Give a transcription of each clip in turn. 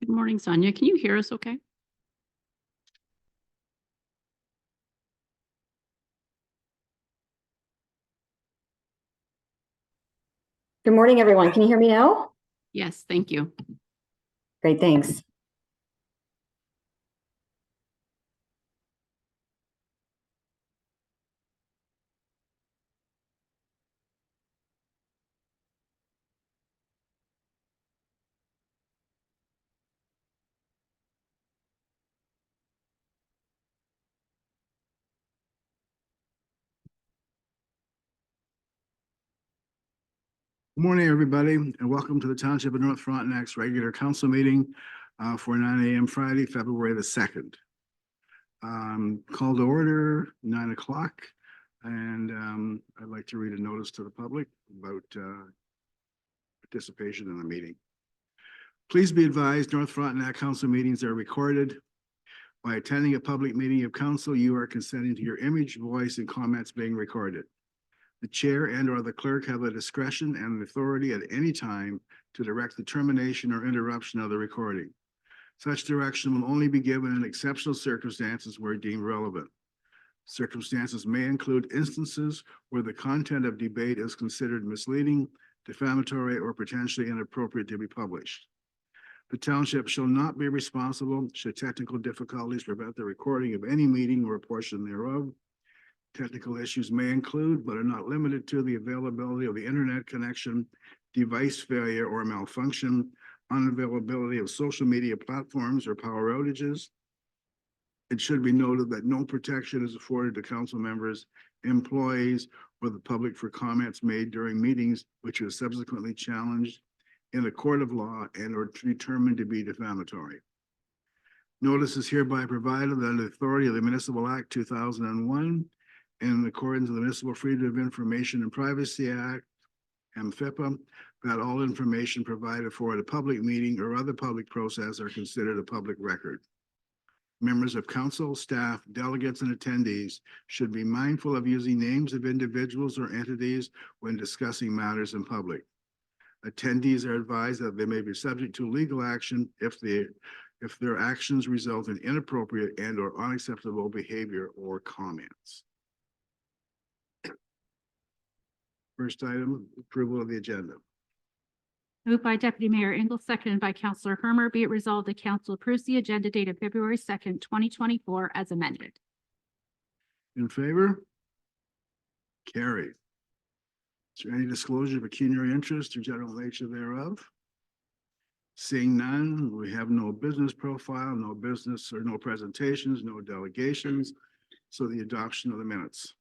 Good morning, Sonia. Can you hear us okay? Good morning, everyone. Can you hear me now? Yes, thank you. Great, thanks. Good morning, everybody, and welcome to the Township of North Frontenac's regular council meeting for 9 a.m. Friday, February the 2nd. Call to order, 9 o'clock, and I'd like to read a notice to the public about participation in the meeting. Please be advised, North Frontenac council meetings are recorded. By attending a public meeting of council, you are consenting to your image, voice, and comments being recorded. The chair and/or the clerk have the discretion and authority at any time to direct the termination or interruption of the recording. Such direction will only be given in exceptional circumstances where deemed relevant. Circumstances may include instances where the content of debate is considered misleading, defamatory, or potentially inappropriate to be published. The township shall not be responsible should technical difficulties prevent the recording of any meeting or a portion thereof. Technical issues may include, but are not limited to, the availability of the internet connection, device failure or malfunction, unavailability of social media platforms, or power outages. It should be noted that no protection is afforded to council members, employees, or the public for comments made during meetings which are subsequently challenged in a court of law and or determined to be defamatory. Notice is hereby provided under the authority of the Municipal Act 2001 and in accordance with the Municipal Freedom of Information and Privacy Act, MFIPA, that all information provided for at a public meeting or other public process are considered a public record. Members of council, staff, delegates, and attendees should be mindful of using names of individuals or entities when discussing matters in public. Attendees are advised that they may be subject to legal action if their actions result in inappropriate and or unacceptable behavior or comments. First item, approval of the agenda. Moved by Deputy Mayor Engel, seconded by Councilor Hermer. Be it resolved, the council approves the agenda dated February 2nd, 2024 as amended. In favor? Carried. Is there any disclosure of pecuniary interest or general nature thereof? Seeing none, we have no business profile, no business or no presentations, no delegations. So the adoption of the minutes.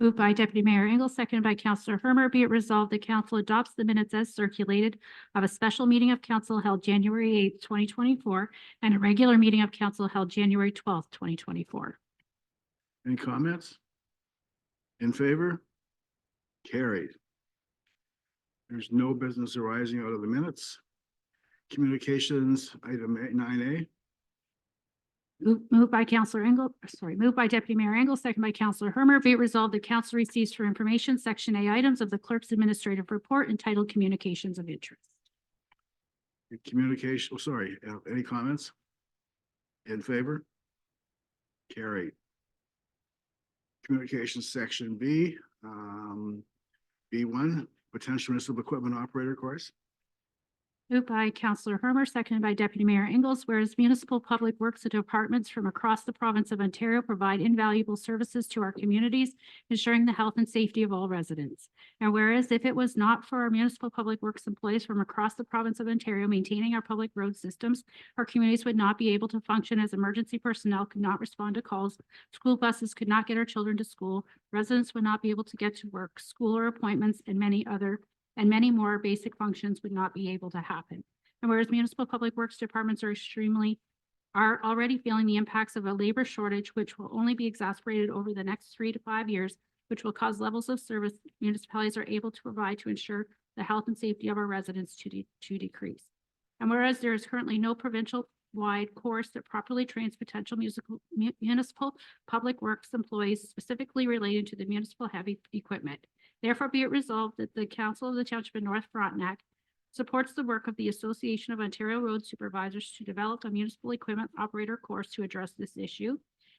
Moved by Deputy Mayor Engel, seconded by Councilor Hermer. Be it resolved, the council adopts the minutes as circulated of a special meeting of council held January 8th, 2024, and a regular meeting of council held January 12th, 2024. Any comments? In favor? Carried. There's no business arising out of the minutes. Communications, item 9A. Moved by Councilor Engel, moved by Deputy Mayor Engel, second by Councilor Hermer. Be it resolved, the council receives for information Section A items of the clerk's administrative report entitled Communications of Interest. Communication, any comments? In favor? Carried. Communications section B, B1, potential municipal equipment operator course. Moved by Councilor Hermer, seconded by Deputy Mayor Engels. Whereas municipal public works departments from across the province of Ontario provide invaluable services to our communities, ensuring the health and safety of all residents. And whereas if it was not for our municipal public works employees from across the province of Ontario maintaining our public road systems, our communities would not be able to function as emergency personnel could not respond to calls, school buses could not get our children to school, residents would not be able to get to work, school or appointments, and many more basic functions would not be able to happen. And whereas municipal public works departments are already feeling the impacts of a labor shortage, which will only be exacerbated over the next 3 to 5 years, which will cause levels of service municipalities are able to provide to ensure the health and safety of our residents to decrease. And whereas there is currently no provincial-wide course that properly trains potential municipal public works employees specifically related to the municipal heavy equipment. Therefore, be it resolved that the Council of the Township of North Frontenac supports the work of the Association of Ontario Road Supervisors to develop a municipal equipment operator course to address this issue,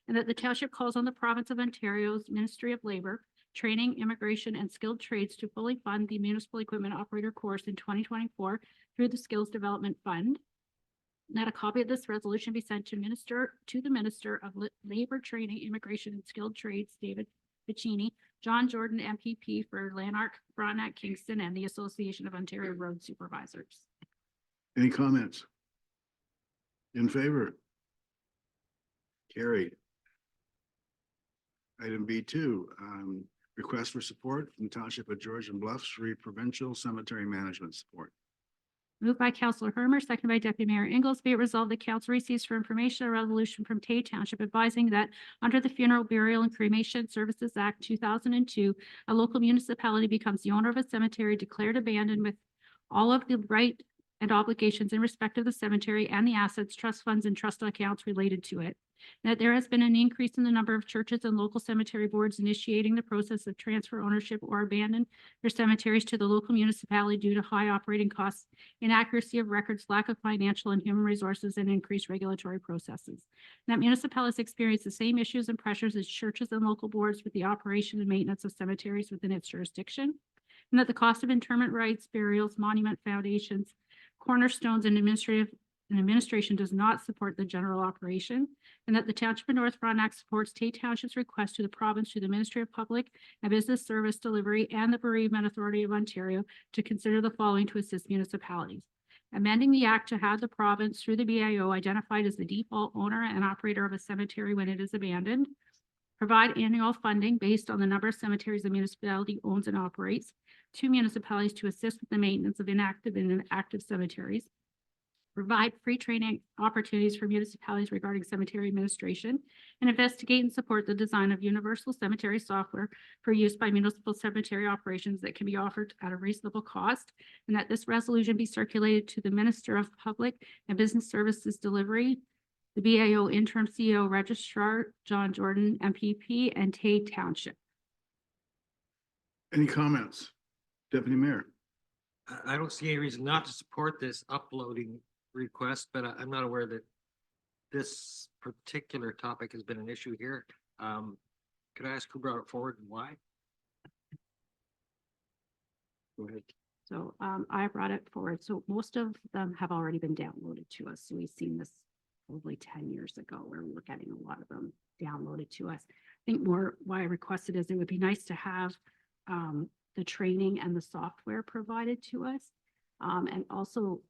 and that the township calls on the province of Ontario's Ministry of Labor, Training, Immigration, and Skilled Trades to fully fund the municipal equipment operator course in 2024 through the Skills Development Fund. That a copy of this resolution be sent to the Minister of Labor, Training, Immigration, and Skilled Trades, David Piccini, John Jordan, MPP for Lanark, Frontenac, Kingston, and the Association of Ontario Road Supervisors. Any comments? In favor? Carried. Item B2, request for support from the Township of Georgian Bluffs for provincial cemetery management support. Moved by Councillor Hermer, seconded by Deputy Mayor Ingles. Be it resolved that council receives for information a resolution from Tay Township advising that under the Funeral, Burial, and Cremation Services Act 2002, a local municipality becomes the owner of a cemetery declared abandoned with all of the right and obligations in respect of the cemetery and the assets, trust funds, and trust accounts related to it. That there has been an increase in the number of churches and local cemetery boards initiating the process of transfer ownership or abandon their cemeteries to the local municipality due to high operating costs, inaccuracy of records, lack of financial and human resources, and increased regulatory processes. That municipalities experience the same issues and pressures as churches and local boards with the operation and maintenance of cemeteries within its jurisdiction. And that the cost of interment rights, burials, monument foundations, cornerstones, and administration does not support the general operation, and that the Township of North Frontenac supports Tay Township's request to the province, to the Ministry of Public and Business Service Delivery and the Bereavement Authority of Ontario to consider the following to assist municipalities. Amending the act to have the province through the BIO identified as the default owner and operator of a cemetery when it is abandoned. Provide annual funding based on the number of cemeteries the municipality owns and operates to municipalities to assist with the maintenance of inactive and active cemeteries. Provide free training opportunities for municipalities regarding cemetery administration, and investigate and support the design of universal cemetery software for use by municipal cemetery operations that can be offered at a reasonable cost, and that this resolution be circulated to the Minister of Public and Business Services Delivery, the BAO Interim CEO Registrar, John Jordan, MPP, and Tay Township. Any comments? Deputy Mayor? I don't see any reason not to support this uploading request, but I'm not aware that this particular topic has been an issue here. Could I ask who brought it forward and why? Go ahead. So I brought it forward. So most of them have already been downloaded to us. So we've seen this probably 10 years ago where we were getting a lot of them downloaded to us. I think more why I requested is it would be nice to have the training and the software provided to us. And also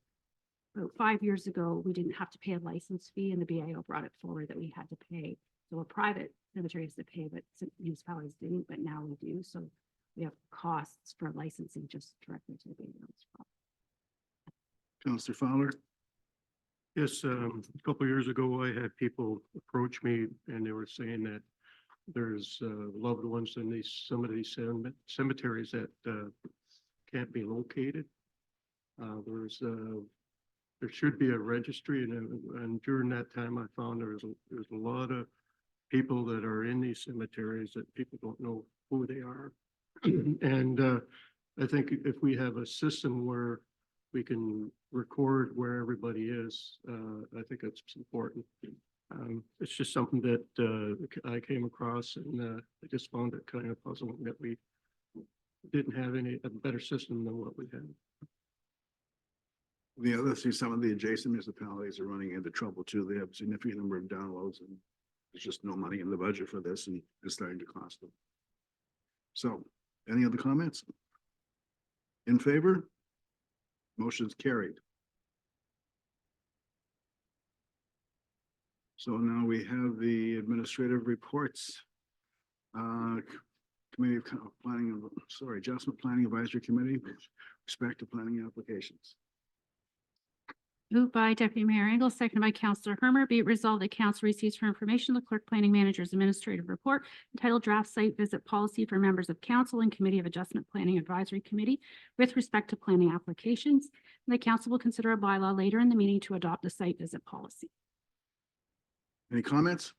about 5 years ago, we didn't have to pay a license fee, and the BIO brought it forward that we had to pay. So a private cemetery has to pay, but some municipalities didn't, but now we do. So we have costs for licensing just directly to the BIO. Councillor Fowler? Yes, a couple of years ago, I had people approach me and they were saying that there's loved ones in some of these cemeteries that can't be located. There should be a registry, and during that time, I found there's a lot of people that are in these cemeteries that people don't know who they are. And I think if we have a system where we can record where everybody is, I think that's important. It's just something that I came across, and I just found it kind of puzzling that we didn't have a better system than what we had. The other thing, some of the adjacent municipalities are running into trouble too. They have a significant number of downloads, and there's just no money in the budget for this, and it's starting to cost them. So, any other comments? In favor? Motion's carried. So now we have the administrative reports. Committee of Planning, Adjustment Planning Advisory Committee, with respect to planning applications. Moved by Deputy Mayor Engels, seconded by Councillor Hermer. Be it resolved that council receives for information the clerk planning manager's administrative report entitled Draft Site Visit Policy for Members of Council and Committee of Adjustment Planning Advisory Committee with respect to planning applications. And the council will consider a bylaw later in the meeting to adopt the site visit policy. Any comments?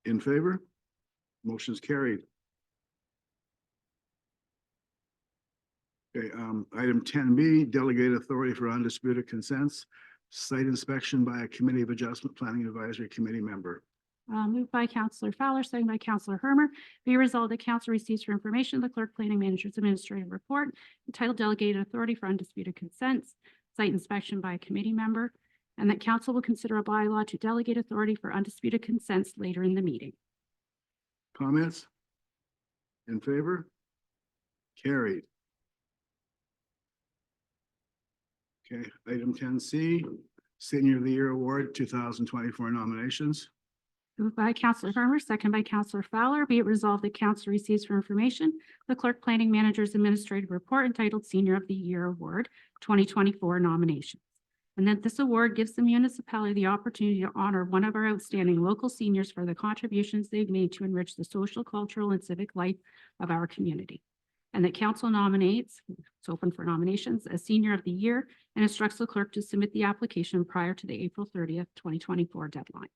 In favor? Motion's carried. Okay, item 10B, delegate authority for undisputed consents, site inspection by a Committee of Adjustment Planning Advisory Committee member. Moved by Counselor Fowler, second by Counselor Hermer. Be resolved that council receives for information the clerk planning manager's administrative report entitled Delegated Authority for Undisputed Consents, Site Inspection by a Committee Member, and that council will consider a bylaw to delegate authority for undisputed consents later in the meeting. Comments? In favor? Carried. Okay, item 10C, Senior of the Year Award 2024 nominations. Moved by Counselor Hermer, second by Counselor Fowler. Be it resolved that council receives for information the clerk planning manager's administrative report entitled Senior of the Year Award 2024 nominations. And that this award gives the municipality the opportunity to honor one of our outstanding local seniors for the contributions they've made to enrich the social, cultural, and civic life of our community. And that council nominates, it's open for nominations, as Senior of the Year and instructs the clerk to submit the application prior to the April 30th, 2024 deadline.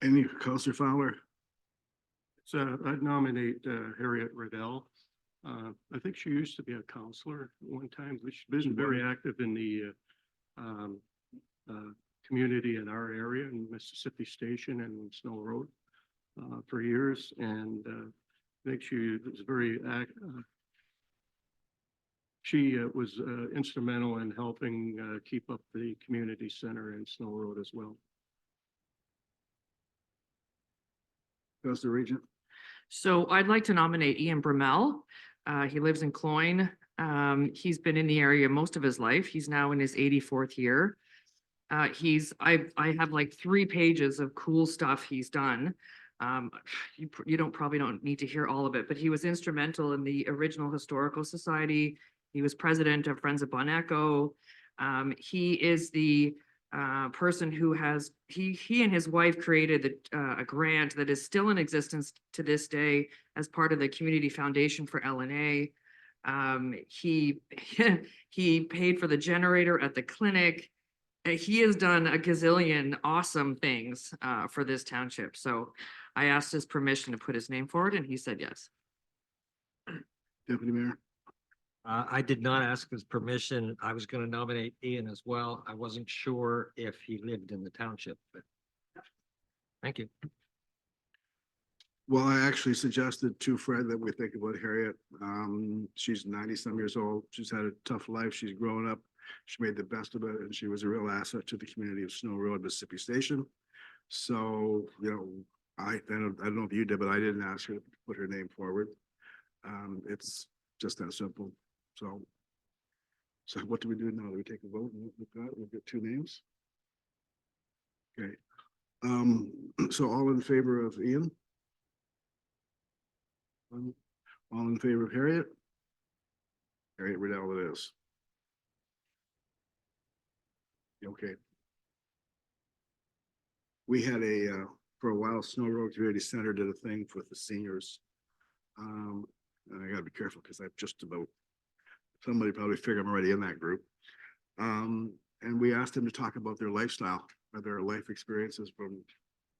Any, Counselor Fowler? So I'd nominate Harriet Riddell. I think she used to be a counselor at one time, but she's been very active in the community in our area in Mississippi Station and Snow Road for years. And I think she was very she was instrumental in helping keep up the community center in Snow Road as well. Counselor Regent? So I'd like to nominate Ian Brumell. He lives in Cloyne. He's been in the area most of his life. He's now in his 84th year. I have like 3 pages of cool stuff he's done. You probably don't need to hear all of it, but he was instrumental in the original Historical Society. He was president of Friends of Bon Echo. He is the person who has, he and his wife created a grant that is still in existence to this day as part of the Community Foundation for LNA. He paid for the generator at the clinic. He has done a gazillion awesome things for this township. So I asked his permission to put his name forward and he said yes. Deputy Mayor? I did not ask his permission. I was going to nominate Ian as well. I wasn't sure if he lived in the township, but thank you. Well, I actually suggested to Fred that we think about Harriet. She's 90-some years old. She's had a tough life. She's grown up. She made the best of it, and she was a real asset to the community of Snow Road, Mississippi Station. So, you know, I don't know if you did, but I didn't ask her to put her name forward. It's just that simple. So what do we do now? Do we take a vote? We've got 2 names. Okay. So all in favor of Ian? All in favor of Harriet? Harriet Riddell it is. Okay. We had for a while, Snow Road Community Center did a thing with the seniors. And I gotta be careful because I've just about, somebody probably figured I'm already in that group. And we asked them to talk about their lifestyle or their life experiences from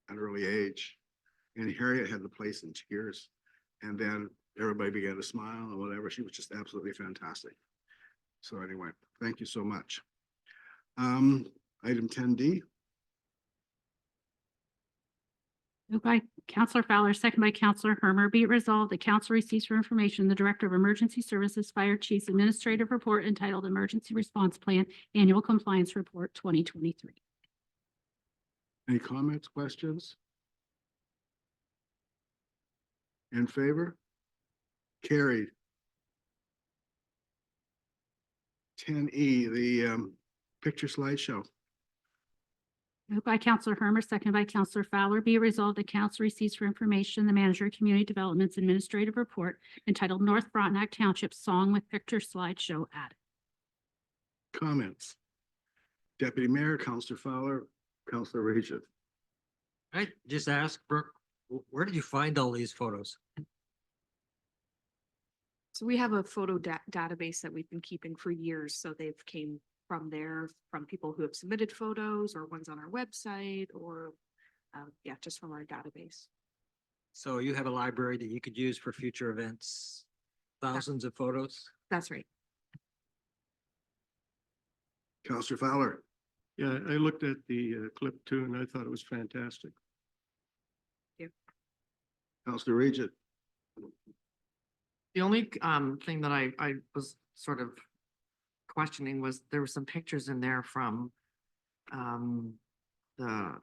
an early age. And Harriet had the place in tears. And then everybody began to smile and whatever. She was just absolutely fantastic. So anyway, thank you so much. Item 10D. Moved by Counselor Fowler, second by Counselor Hermer. Be it resolved that council receives for information the Director of Emergency Services Fire Chief's Administrative Report entitled Emergency Response Plan Annual Compliance Report 2023. Any comments, questions? In favor? Carried. 10E, the picture slideshow. Moved by Counselor Hermer, second by Counselor Fowler. Be it resolved that council receives for information the Manager of Community Development's Administrative Report entitled North Frontenac Township Song with Picture Slideshow added. Comments? Deputy Mayor, Counselor Fowler, Counselor Regent. I just asked Brooke, where did you find all these photos? So we have a photo database that we've been keeping for years. So they've came from there, from people who have submitted photos or ones on our website or yeah, just from our database. So you have a library that you could use for future events, thousands of photos? That's right. Counselor Fowler, Yeah, I looked at the clip too, and I thought it was fantastic. Counselor Regent, The only thing that I was sort of questioning was there were some pictures in there from the,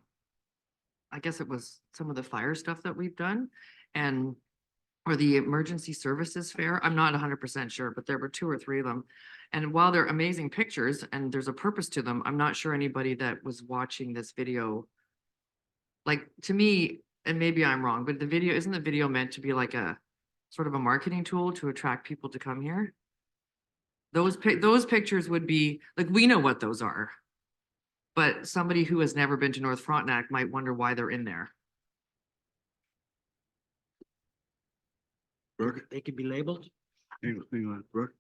I guess it was some of the fire stuff that we've done and or the emergency services fair. I'm not 100% sure, but there were 2 or 3 of them. And while they're amazing pictures and there's a purpose to them, I'm not sure anybody that was watching this video. Like to me, and maybe I'm wrong, but isn't the video meant to be like a sort of a marketing tool to attract people to come here? Those pictures would be like, we know what those are. But somebody who has never been to North Frontenac might wonder why they're in there. Brooke, They could be labeled. hang on, Brooke,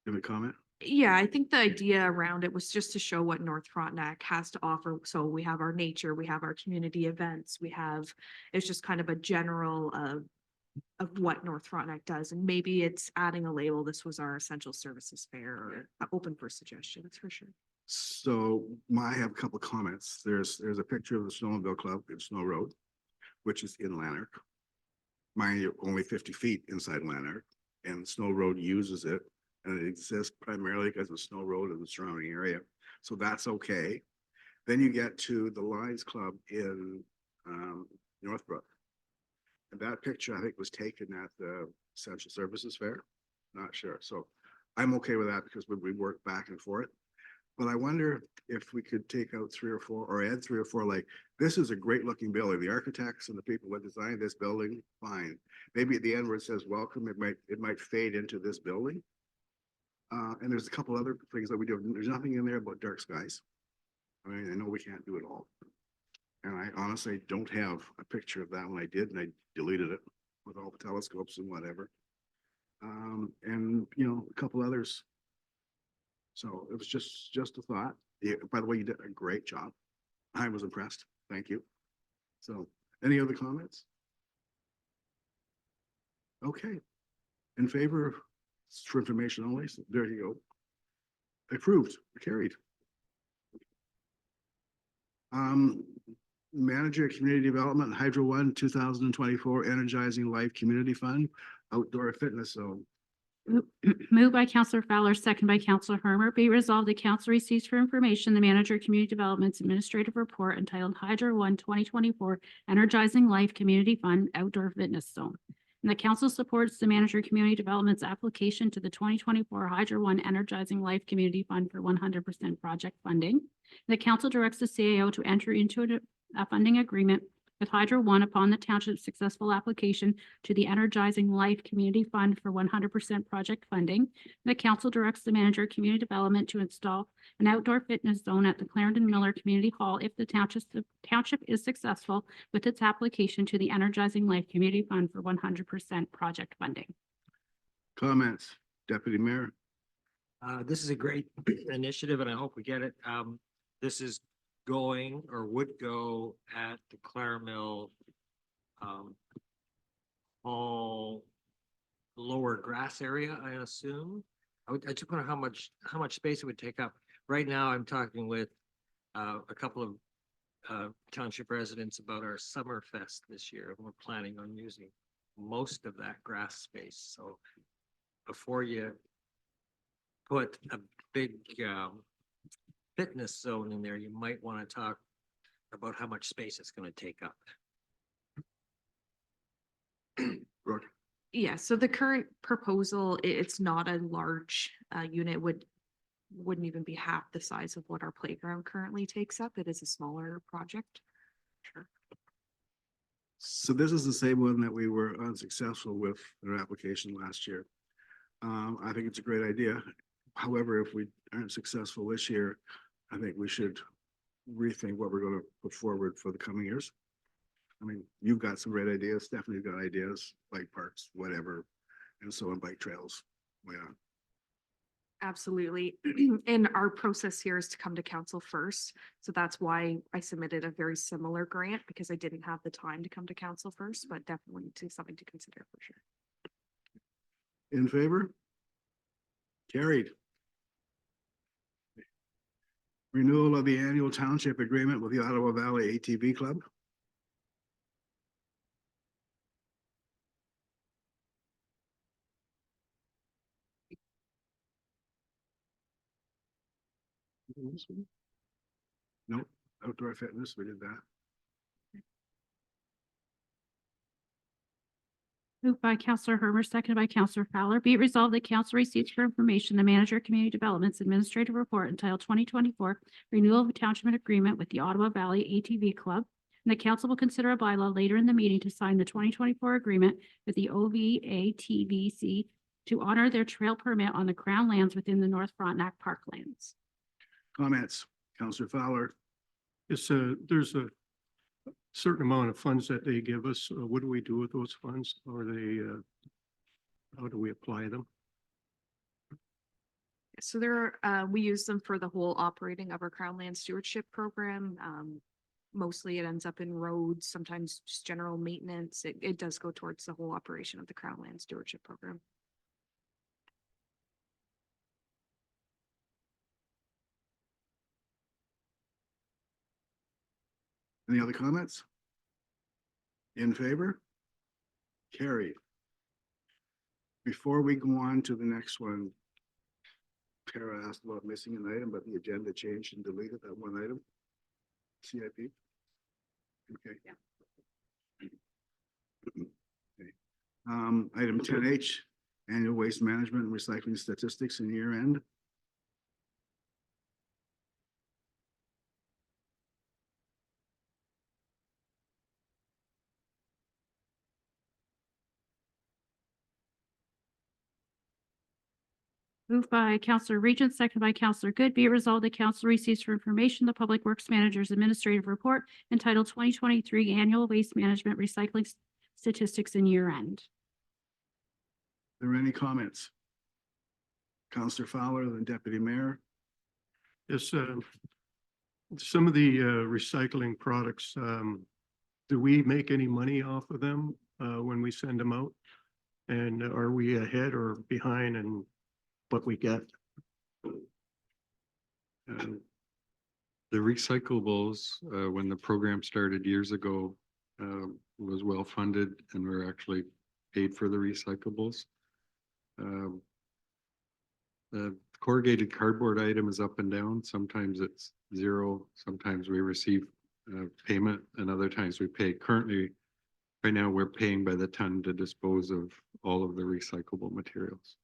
give a comment. Yeah, I think the idea around it was just to show what North Frontenac has to offer. So we have our nature, we have our community events, it's just kind of a general of what North Frontenac does. And maybe it's adding a label, this was our essential services fair, or open for suggestions for sure. So I have a couple of comments. There's a picture of the Snowmobile Club in Snow Road, which is in Lanark. Mind you, only 50 feet inside Lanark, and Snow Road uses it. And it exists primarily because of Snow Road and the surrounding area. So that's okay. Then you get to the Lions Club in Northbrook. And that picture, I think, was taken at the Essential Services Fair. Not sure. So I'm okay with that because we work back and forth. But I wonder if we could take out 3 or 4 or add 3 or 4, like, this is a great looking building. The architects and the people that designed this building, fine. Maybe at the end where it says welcome, it might fade into this building. And there's a couple other things that we do. There's nothing in there about dark skies. I mean, I know we can't do it all. And I honestly don't have a picture of that when I did, and I deleted it with all the telescopes and whatever. And you know, a couple others. So it was just a thought. Yeah, by the way, you did a great job. I was impressed. Thank you. So any other comments? Okay. In favor, for information only, so there you go. Approved, carried. Manager of Community Development, Hydro One, 2024 Energizing Life Community Fund, Outdoor Fitness Zone. Moved by Counselor Fowler, second by Counselor Hermer. Be resolved, the council receives for information the Manager of Community Development's administrative report entitled Hydro One 2024 Energizing Life Community Fund Outdoor Fitness Zone. And the council supports the Manager of Community Development's application to the 2024 Hydro One Energizing Life Community Fund for 100% project funding. The council directs the CAO to enter into a funding agreement with Hydro One upon the township's successful application to the Energizing Life Community Fund for 100% project funding. The council directs the Manager of Community Development to install an outdoor fitness zone at the Clarendon Miller Community Hall if the township is successful with its application to the Energizing Life Community Fund for 100% project funding. Comments, Deputy Mayor? This is a great initiative and I hope we get it. This is going or would go at the Claremille all lower grass area, I assume. I just wonder how much space it would take up. Right now, I'm talking with a couple of township residents about our summer fest this year. We're planning on using most of that grass space. So before you put a big fitness zone in there, you might want to talk about how much space it's going to take up. Brooke? Yeah, so the current proposal, it's not a large unit, wouldn't even be half the size of what our playground currently takes up. It is a smaller project. Sure. So this is the same one that we were unsuccessful with in our application last year. I think it's a great idea. However, if we aren't successful this year, I think we should rethink what we're going to put forward for the coming years. I mean, you've got some great ideas. Stephanie's got ideas, bike parks, whatever, and so on, bike trails. Yeah. Absolutely. And our process here is to come to council first. So that's why I submitted a very similar grant, because I didn't have the time to come to council first, but definitely something to consider for sure. In favor? Carried. Renewal of the annual township agreement with the Ottawa Valley ATV Club. Nope, outdoor fitness, we did that. Moved by Counselor Hurmer, seconded by Counselor Fowler. Be it resolved that council receives for information the manager of community development's administrative report entitled 2024 renewal of a township agreement with the Ottawa Valley ATV Club. And the council will consider a bylaw later in the meeting to sign the 2024 agreement with the OVATVC to honor their trail permit on the Crown lands within the North Frontenac Parklands. Comments, Counselor Fowler. There's a certain amount of funds that they give us. What do we do with those funds? Or how do we apply them? So we use them for the whole operating of our Crown Land Stewardship Program. Mostly it ends up in roads, sometimes just general maintenance. It does go towards the whole operation of the Crown Land Stewardship Program. Any other comments? In favor? Carried. Before we go on to the next one, Tara asked about missing an item, but the agenda changed and deleted that one item. CIP? Okay. Okay. Item 10H, annual waste management and recycling statistics and year end. Moved by Counselor Regent, seconded by Counselor Good. Be it resolved that council receives for information the Public Works Manager's administrative report entitled 2023 Annual Waste Management Recycling Statistics and Year End. Are there any comments? Counselor Fowler, then Deputy Mayor. Yes, some of the recycling products, do we make any money off of them when we send them out? And are we ahead or behind in what we get? The recyclables, when the program started years ago, was well funded and we're actually paid for the recyclables. The corrugated cardboard item is up and down. Sometimes it's zero. Sometimes we receive payment and other times we pay. Currently, right now, we're paying by the ton to dispose of all of the recyclable materials.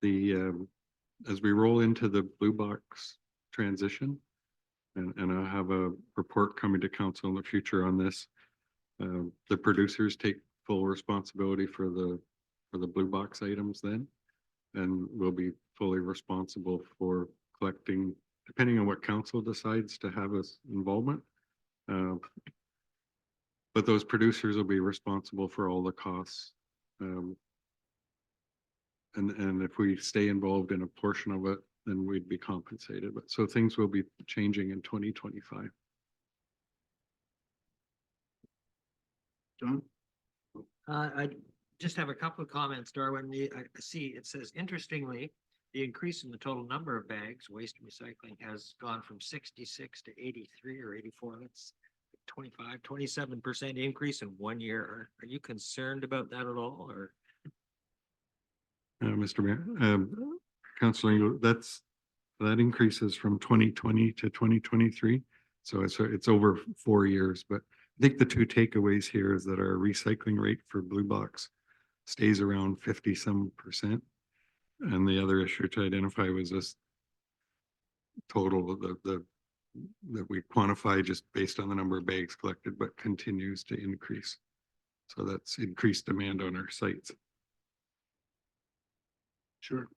As we roll into the blue box transition, and I'll have a report coming to council in the future on this. The producers take full responsibility for the blue box items then, and we'll be fully responsible for collecting, depending on what council decides to have us involvement. But those producers will be responsible for all the costs. And if we stay involved in a portion of it, then we'd be compensated. But so things will be changing in 2025. John? I just have a couple of comments, Darwin. I see it says, interestingly, the increase in the total number of bags, waste and recycling, has gone from 66 to 83 or 84. That's 27% increase in 1 year. Are you concerned about that at all, or? Mr. Mayor, Councilor Engel, that increases from 2020 to 2023. So it's over 4 years, but I think the two takeaways here is that our recycling rate for blue box stays around 50-some%. And the other issue to identify was this total of that we quantify just based on the number of bags collected, but continues to increase. So that's increased demand on our sites. Sure.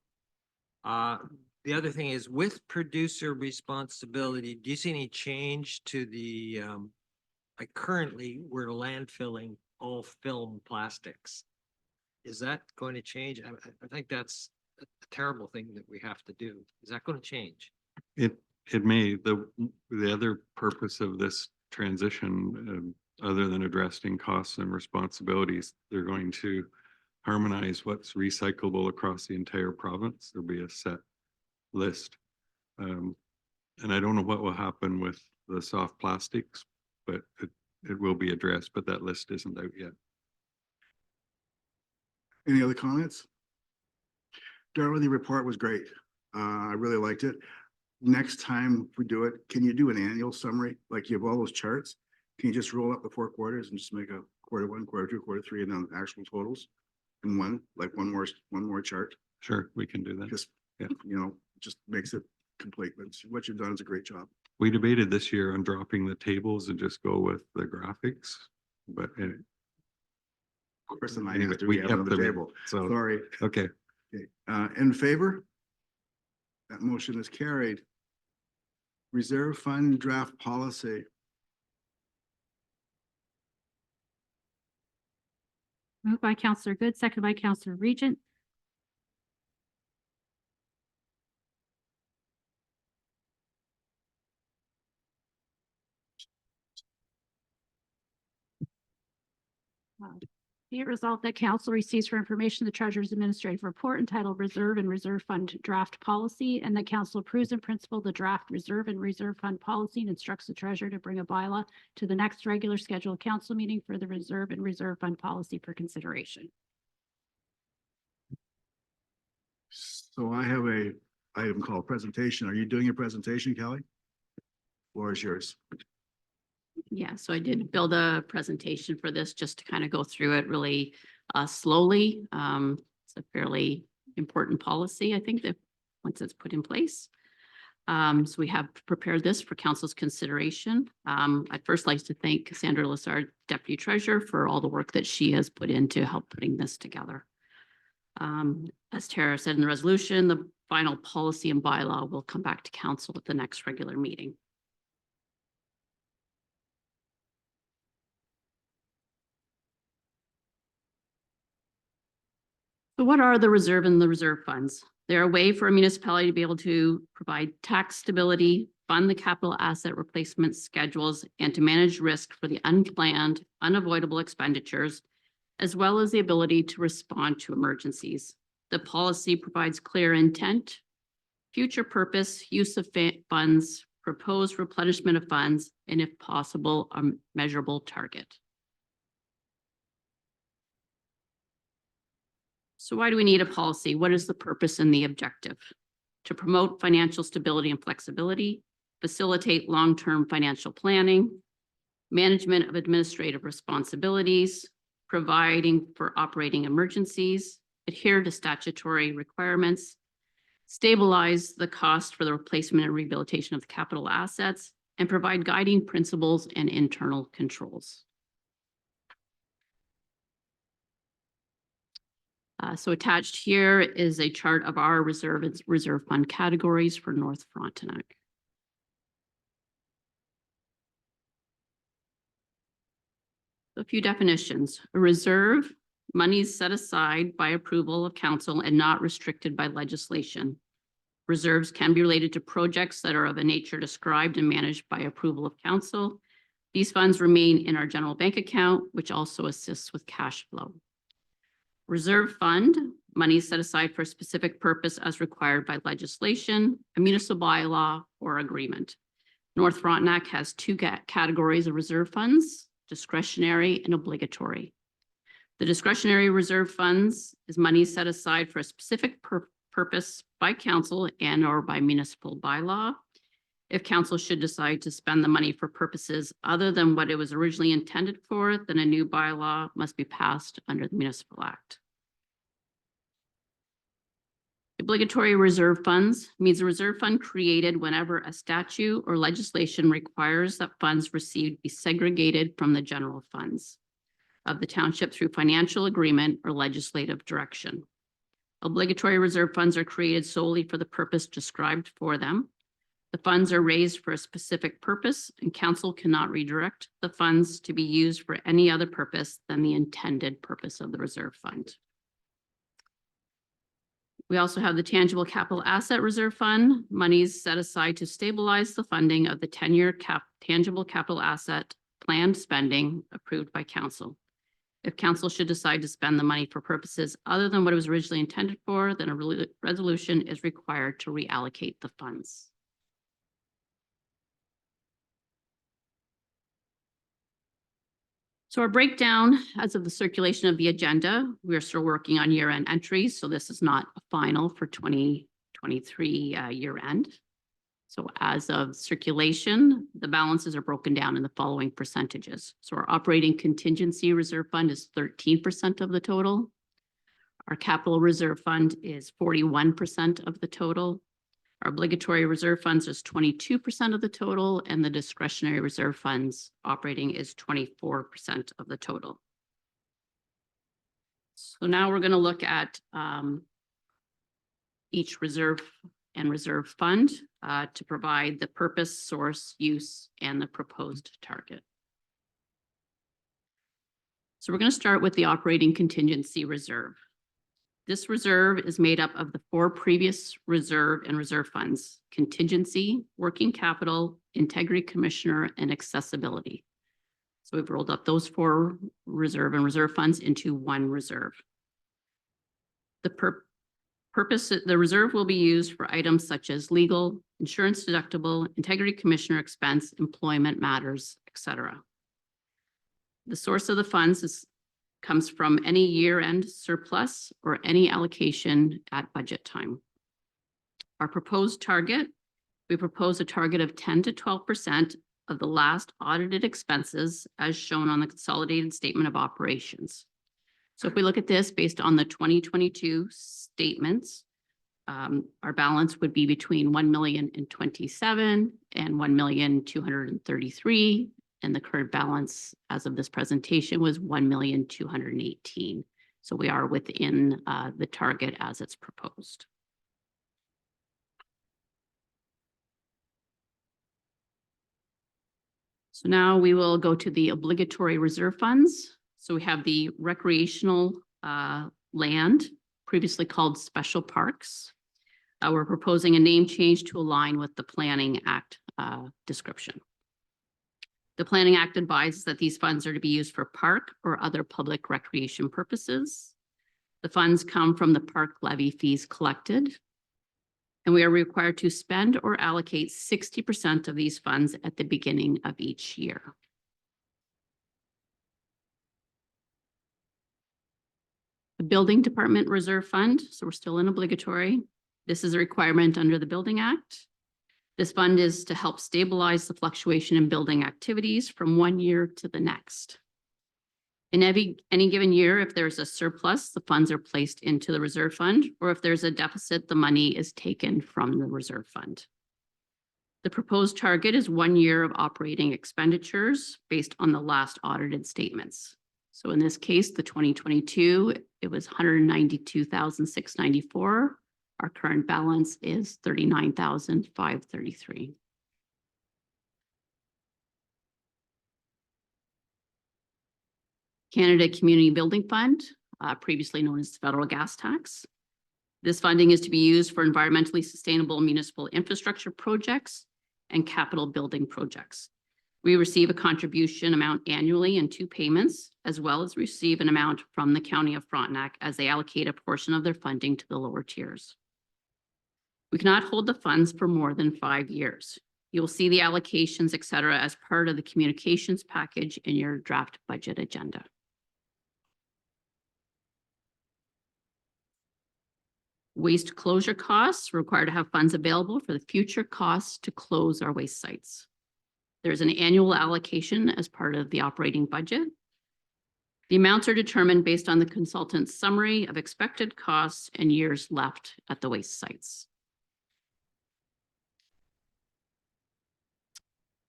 The other thing is with producer responsibility, do you see any change to the, like currently we're landfilling all film plastics. Is that going to change? I think that's a terrible thing that we have to do. Is that going to change? It may. The other purpose of this transition, other than addressing costs and responsibilities, they're going to harmonize what's recyclable across the entire province. There'll be a set list. And I don't know what will happen with the soft plastics, but it will be addressed, but that list isn't out yet. Any other comments? Darrell, the report was great. I really liked it. Next time we do it, can you do an annual summary? Like you have all those charts? Can you just roll up the 4 quarters and just make a quarter 1, quarter 2, quarter 3, and then actual totals in one, like one more chart? Sure, we can do that. Just, Yeah. you know, just makes it complete. But what you've done is a great job. We debated this year on dropping the tables and just go with the graphics, but Of course, in anyway, after we we have kept another them in. table. So, Sorry. okay. Okay, in favor? That motion is carried. Reserve fund draft policy. Moved by Counselor Good, seconded by Counselor Regent. Be it resolved that council receives for information the treasurer's administrative report entitled Reserve and Reserve Fund Draft Policy, and that council approves in principle the draft Reserve and Reserve Fund Policy and instructs the treasurer to bring a bylaw to the next regular scheduled council meeting for the Reserve and Reserve Fund Policy for consideration. So I have a item called presentation. Are you doing your presentation, Kelly? Floor is yours. Yeah, so I did build a presentation for this just to kind of go through it really slowly. It's a fairly important policy, I think, that once it's put in place. So we have prepared this for council's consideration. I'd first like to thank Sandra Lessard, Deputy Treasurer, for all the work that she has put in to help putting this together. As Tara said in the resolution, the final policy and bylaw will come back to council at the next regular meeting. So what are the reserve and the reserve funds? They're a way for a municipality to be able to provide tax stability, fund the capital asset replacement schedules, and to manage risk for the unplanned, unavoidable expenditures, as well as the ability to respond to emergencies. The policy provides clear intent, future purpose, use of funds, proposed replenishment of funds, and if possible, a measurable target. So why do we need a policy? What is the purpose and the objective? To promote financial stability and flexibility, facilitate long-term financial planning, management of administrative responsibilities, providing for operating emergencies, adhere to statutory requirements, stabilize the cost for the replacement and rehabilitation of the capital assets, and provide guiding principles and internal controls. So attached here is a chart of our reserve fund categories for North Frontenac. A few definitions. A reserve, monies set aside by approval of council and not restricted by legislation. Reserves can be related to projects that are of a nature described and managed by approval of council. These funds remain in our general bank account, which also assists with cash flow. Reserve fund, money set aside for a specific purpose as required by legislation, a municipal bylaw, or agreement. North Frontenac has 2 categories of reserve funds, discretionary and obligatory. The discretionary reserve funds is money set aside for a specific purpose by council and or by municipal bylaw. If council should decide to spend the money for purposes other than what it was originally intended for, then a new bylaw must be passed under the Municipal Act. Obligatory reserve funds means a reserve fund created whenever a statute or legislation requires that funds received be segregated from the general funds of the township through financial agreement or legislative direction. Obligatory reserve funds are created solely for the purpose described for them. The funds are raised for a specific purpose, and council cannot redirect the funds to be used for any other purpose than the intended purpose of the reserve fund. We also have the tangible capital asset reserve fund, monies set aside to stabilize the funding of the 10-year tangible capital asset planned spending approved by council. If council should decide to spend the money for purposes other than what it was originally intended for, then a resolution is required to reallocate the funds. So our breakdown as of the circulation of the agenda, we are still working on year-end entries, so this is not a final for 2023 year-end. So as of circulation, the balances are broken down in the following percentages. So our operating contingency reserve fund is 13% of the total. Our capital reserve fund is 41% of the total. Our obligatory reserve funds is 22% of the total, and the discretionary reserve funds operating is 24% of the total. So now we're going to look at each reserve and reserve fund to provide the purpose, source, use, and the proposed target. So we're going to start with the operating contingency reserve. This reserve is made up of the four previous reserve and reserve funds: contingency, working capital, integrity commissioner, and accessibility. So we've rolled up those four reserve and reserve funds into one reserve. The reserve will be used for items such as legal, insurance deductible, integrity commissioner expense, employment matters, etc. The source of the funds comes from any year-end surplus or any allocation at budget time. Our proposed target, we propose a target of 10 to 12% of the last audited expenses as shown on the consolidated statement of operations. So if we look at this based on the 2022 statements, our balance would be between 1,027,000 and 1,233,000. And the current balance as of this presentation was 1,218,000. So we are within the target as it's proposed. So now we will go to the obligatory reserve funds. So we have the recreational land, previously called special parks. We're proposing a name change to align with the Planning Act description. The Planning Act advises that these funds are to be used for park or other public recreation purposes. The funds come from the park levy fees collected, and we are required to spend or allocate 60% of these funds at the beginning of each year. The Building Department Reserve Fund, so we're still in obligatory. This is a requirement under the Building Act. This fund is to help stabilize the fluctuation in building activities from one year to the next. In any given year, if there's a surplus, the funds are placed into the reserve fund, or if there's a deficit, the money is taken from the reserve fund. The proposed target is 1 year of operating expenditures based on the last audited statements. So in this case, the 2022, it was $192,694. Our current balance is $39,533. Canada Community Building Fund, previously known as federal gas tax. This funding is to be used for environmentally sustainable municipal infrastructure projects and capital building projects. We receive a contribution amount annually in 2 payments, as well as receive an amount from the County of Frontenac as they allocate a portion of their funding to the lower tiers. We cannot hold the funds for more than 5 years. You will see the allocations, et cetera, as part of the communications package in your draft budget agenda. Waste closure costs require to have funds available for the future costs to close our waste sites. There's an annual allocation as part of the operating budget. The amounts are determined based on the consultant's summary of expected costs and years left at the waste sites.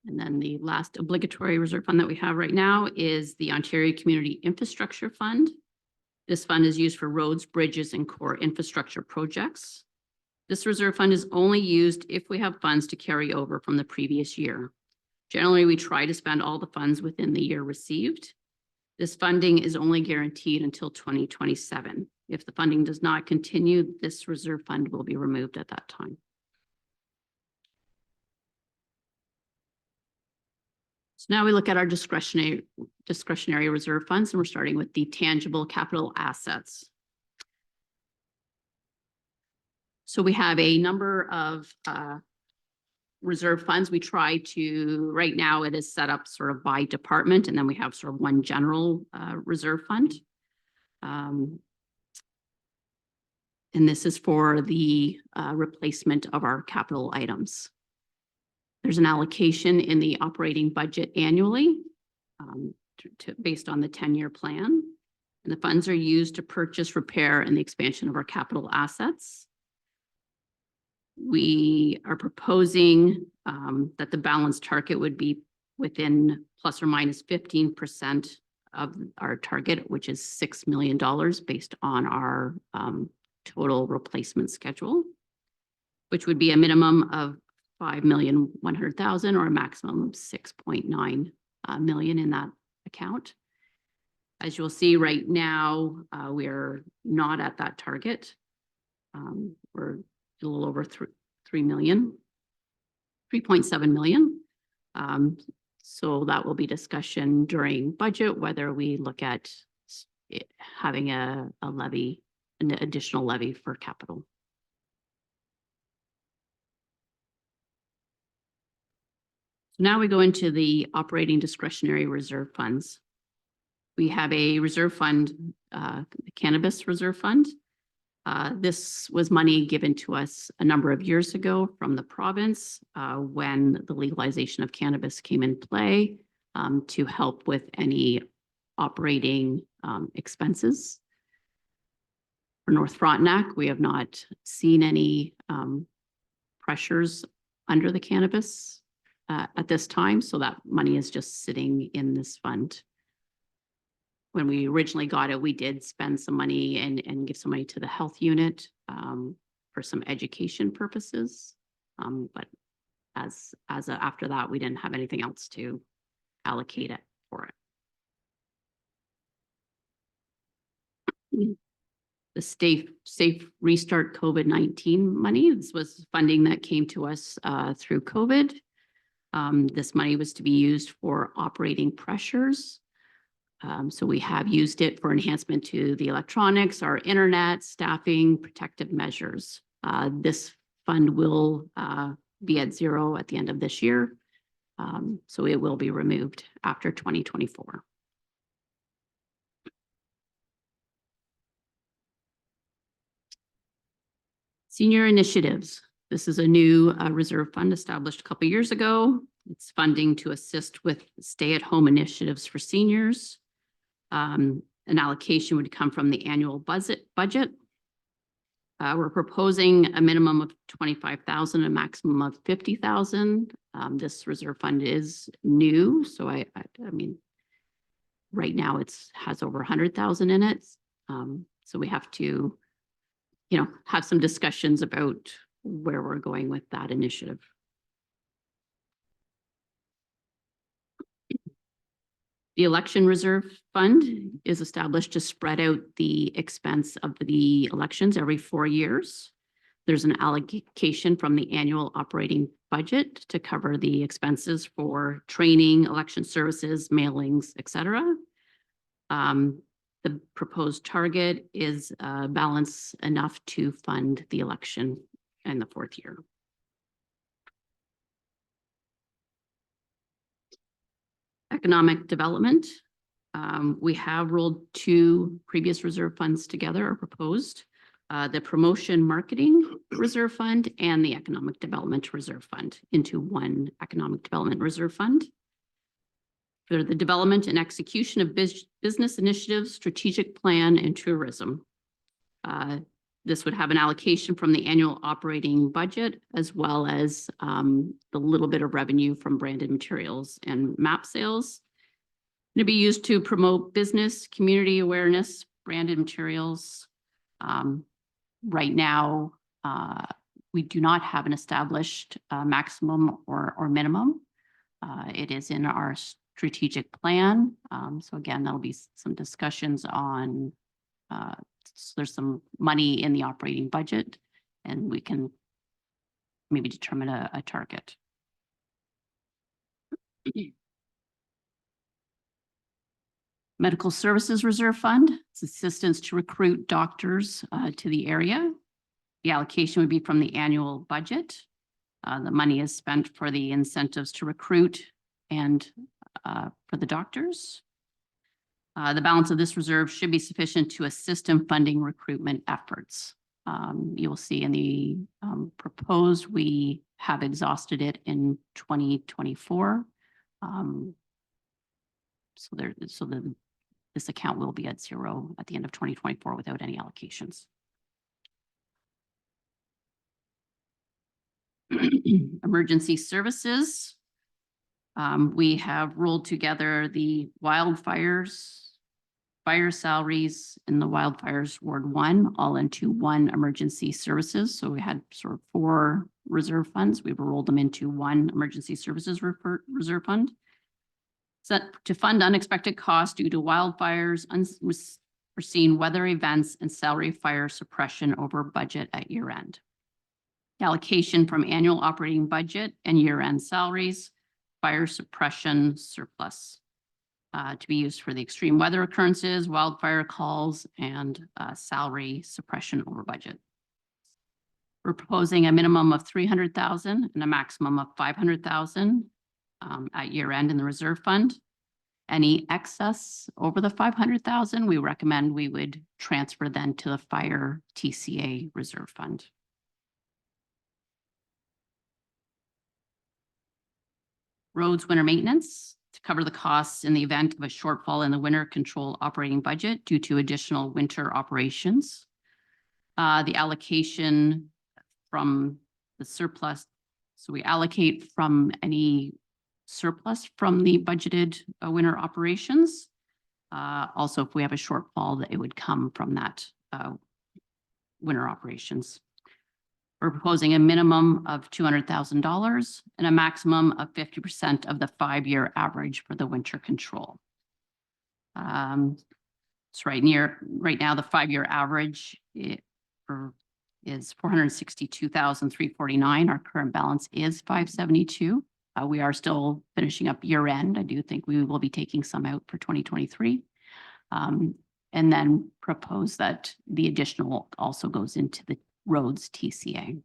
And then the last obligatory reserve fund that we have right now is the Ontario Community Infrastructure Fund. This fund is used for roads, bridges, and core infrastructure projects. This reserve fund is only used if we have funds to carry over from the previous year. Generally, we try to spend all the funds within the year received. This funding is only guaranteed until 2027. If the funding does not continue, this reserve fund will be removed at that time. Now we look at our discretionary reserve funds, and we're starting with the tangible capital assets. So we have a number of reserve funds. We try to, right now it is set up sort of by department, and then we have sort of one general reserve fund. And this is for the replacement of our capital items. There's an allocation in the operating budget annually based on the 10-year plan. And the funds are used to purchase, repair, and the expansion of our capital assets. We are proposing that the balance target would be within plus or minus 15% of our target, which is $6 million based on our total replacement schedule, which would be a minimum of $5,100,000 or a maximum of $6.9 million in that account. As you'll see right now, we're not at that target. We're a little over 3 million, 3.7 million. So that will be discussion during budget, whether we look at having a levy, an additional levy for capital. Now we go into the operating discretionary reserve funds. We have a reserve fund, the Cannabis Reserve Fund. This was money given to us a number of years ago from the province when the legalization of cannabis came in play to help with any operating expenses. For North Frontenac, we have not seen any pressures under the cannabis at this time, so that money is just sitting in this fund. When we originally got it, we did spend some money and give some money to the health unit for some education purposes. But after that, we didn't have anything else to allocate it for it. The Safe Restart COVID-19 money, this was funding that came to us through COVID. This money was to be used for operating pressures. So we have used it for enhancement to the electronics, our internet, staffing, protective measures. This fund will be at zero at the end of this year. So it will be removed after 2024. Senior initiatives. This is a new reserve fund established a couple of years ago. It's funding to assist with stay-at-home initiatives for seniors. An allocation would come from the annual budget. We're proposing a minimum of 25,000, a maximum of 50,000. This reserve fund is new, so I mean, right now has over 100,000 in it. So we have to, have some discussions about where we're going with that initiative. The Election Reserve Fund is established to spread out the expense of the elections every 4 years. There's an allocation from the annual operating budget to cover the expenses for training, election services, mailings, etc. The proposed target is balance enough to fund the election in the 4th year. Economic development. We have rolled 2 previous reserve funds together or proposed. The Promotion Marketing Reserve Fund and the Economic Development Reserve Fund into one Economic Development Reserve Fund. For the development and execution of business initiatives, strategic plan, and tourism. This would have an allocation from the annual operating budget, as well as the little bit of revenue from branded materials and map sales. To be used to promote business, community awareness, branded materials. Right now, we do not have an established maximum or minimum. It is in our strategic plan. So again, there'll be some discussions on so there's some money in the operating budget, and we can maybe determine a target. Medical Services Reserve Fund, it's assistance to recruit doctors to the area. The allocation would be from the annual budget. The money is spent for the incentives to recruit and for the doctors. The balance of this reserve should be sufficient to assist in funding recruitment efforts. You will see in the proposed, we have exhausted it in 2024. This account will be at zero at the end of 2024 without any allocations. Emergency services. We have rolled together the wildfires, fire salaries in the wildfires Ward 1 all into one emergency services. So we had sort of 4 reserve funds. We've rolled them into one emergency services reserve fund. Set to fund unexpected costs due to wildfires, unforeseen weather events, and salary fire suppression over budget at year end. Allocation from annual operating budget and year end salaries, fire suppression surplus to be used for the extreme weather occurrences, wildfire calls, and salary suppression over budget. We're proposing a minimum of 300,000 and a maximum of 500,000 at year end in the reserve fund. Any excess over the 500,000, we recommend we would transfer then to the fire TCA reserve fund. Roads winter maintenance to cover the costs in the event of a shortfall in the winter control operating budget due to additional winter operations. The allocation from the surplus, so we allocate from any surplus from the budgeted winter operations. Also, if we have a shortfall, that it would come from that winter operations. We're proposing a minimum of $200,000 and a maximum of 50% of the 5-year average for the winter control. It's right now, the 5-year average is $462,349. Our current balance is $572. We are still finishing up year end. I do think we will be taking some out for 2023. And then propose that the additional also goes into the roads TCA.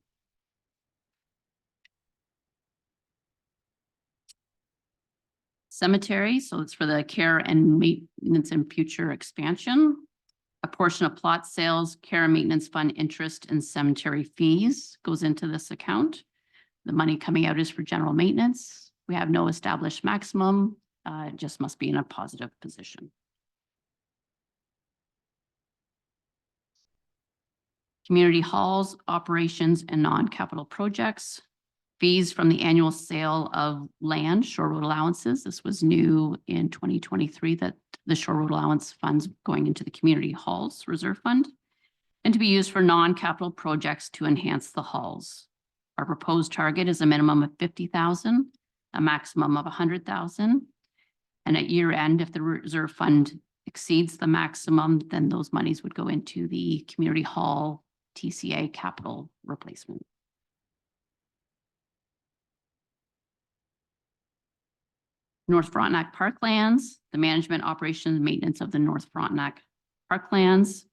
Cemetery, so it's for the care and maintenance and future expansion. A portion of plot sales, care and maintenance fund interest, and cemetery fees goes into this account. The money coming out is for general maintenance. We have no established maximum. It just must be in a positive position. Community halls, operations, and non-capital projects. Fees from the annual sale of land, shore road allowances. This was new in 2023 that the shore road allowance funds going into the community halls reserve fund and to be used for non-capital projects to enhance the halls. Our proposed target is a minimum of 50,000, a maximum of 100,000. And at year end, if the reserve fund exceeds the maximum, then those monies would go into the community hall TCA capital replacement. North Frontenac Parklands, the management, operations, and maintenance of the North Frontenac Parklands.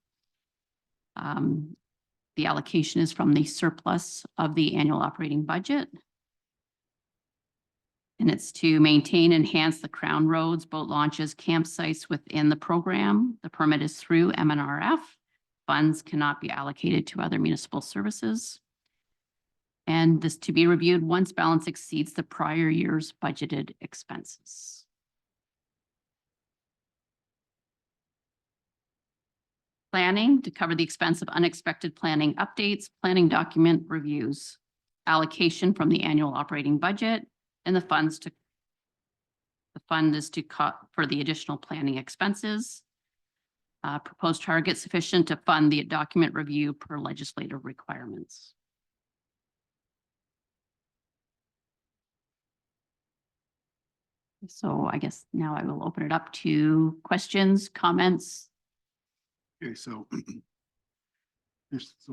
The allocation is from the surplus of the annual operating budget. And it's to maintain, enhance the crown roads, boat launches, campsites within the program. The permit is through MNRF. Funds cannot be allocated to other municipal services. And this to be reviewed once balance exceeds the prior year's budgeted expenses. Planning to cover the expense of unexpected planning updates, planning document reviews, allocation from the annual operating budget, and the fund is to cut for the additional planning expenses. Proposed target sufficient to fund the document review per legislative requirements. So I guess now I will open it up to questions, comments. Okay, so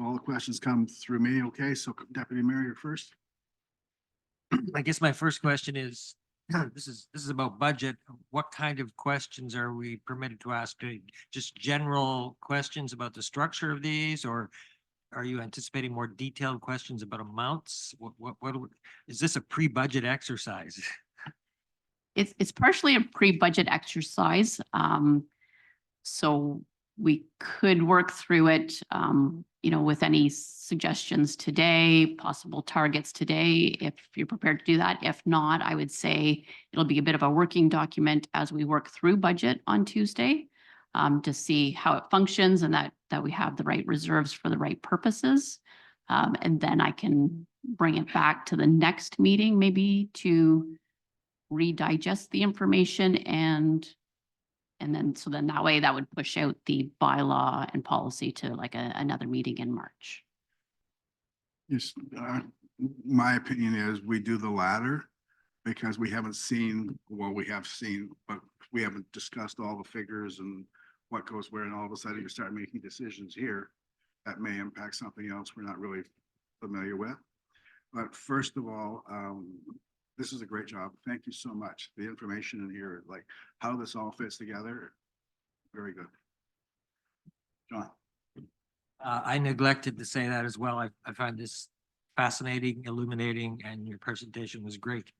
all the questions come through me. Okay, so Deputy Mayor, you're first. I guess my first question is, this is about budget. What kind of questions are we permitted to ask? Just general questions about the structure of these, or are you anticipating more detailed questions about amounts? Is this a pre-budget exercise? It's partially a pre-budget exercise. So we could work through it, with any suggestions today, possible targets today, if you're prepared to do that. If not, I would say it'll be a bit of a working document as we work through budget on Tuesday, to see how it functions and that we have the right reserves for the right purposes. And then I can bring it back to the next meeting, maybe to redigest the information and then that way that would push out the bylaw and policy to like another meeting in March. Yes, my opinion is we do the latter because we haven't seen, well, we have seen, but we haven't discussed all the figures and what goes where, and all of a sudden you start making decisions here that may impact something else we're not really familiar with. But first of all, this is a great job. Thank you so much. The information in here, like how this all fits together, very good. John? I neglected to say that as well. I find this fascinating, illuminating, and your presentation was great.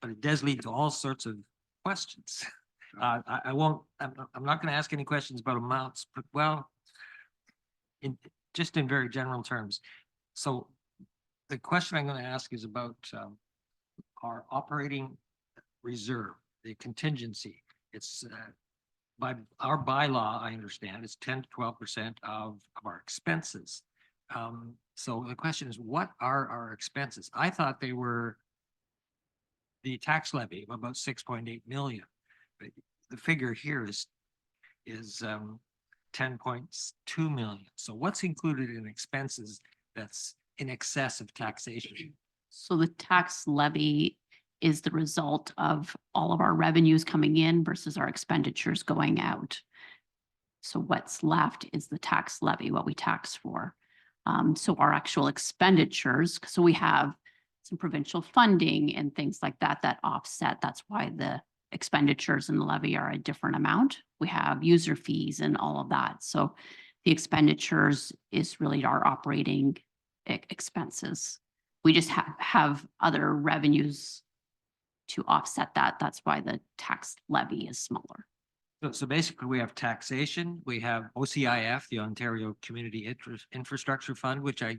But it does lead to all sorts of questions. I'm not going to ask any questions about amounts, but well, just in very general terms. So the question I'm going to ask is about our operating reserve, the contingency. It's by our bylaw, I understand, it's 10 to 12% of our expenses. So the question is, what are our expenses? I thought they were the tax levy of about 6.8 million. But the figure here is 10.2 million. So what's included in expenses that's in excess of taxation? So the tax levy is the result of all of our revenues coming in versus our expenditures going out. So what's left is the tax levy, what we tax for. So our actual expenditures, so we have some provincial funding and things like that that offset. That's why the expenditures and the levy are a different amount. We have user fees and all of that. So the expenditures is really our operating expenses. We just have other revenues to offset that. That's why the tax levy is smaller. So basically we have taxation, we have OCIF, the Ontario Community Infrastructure Fund, which I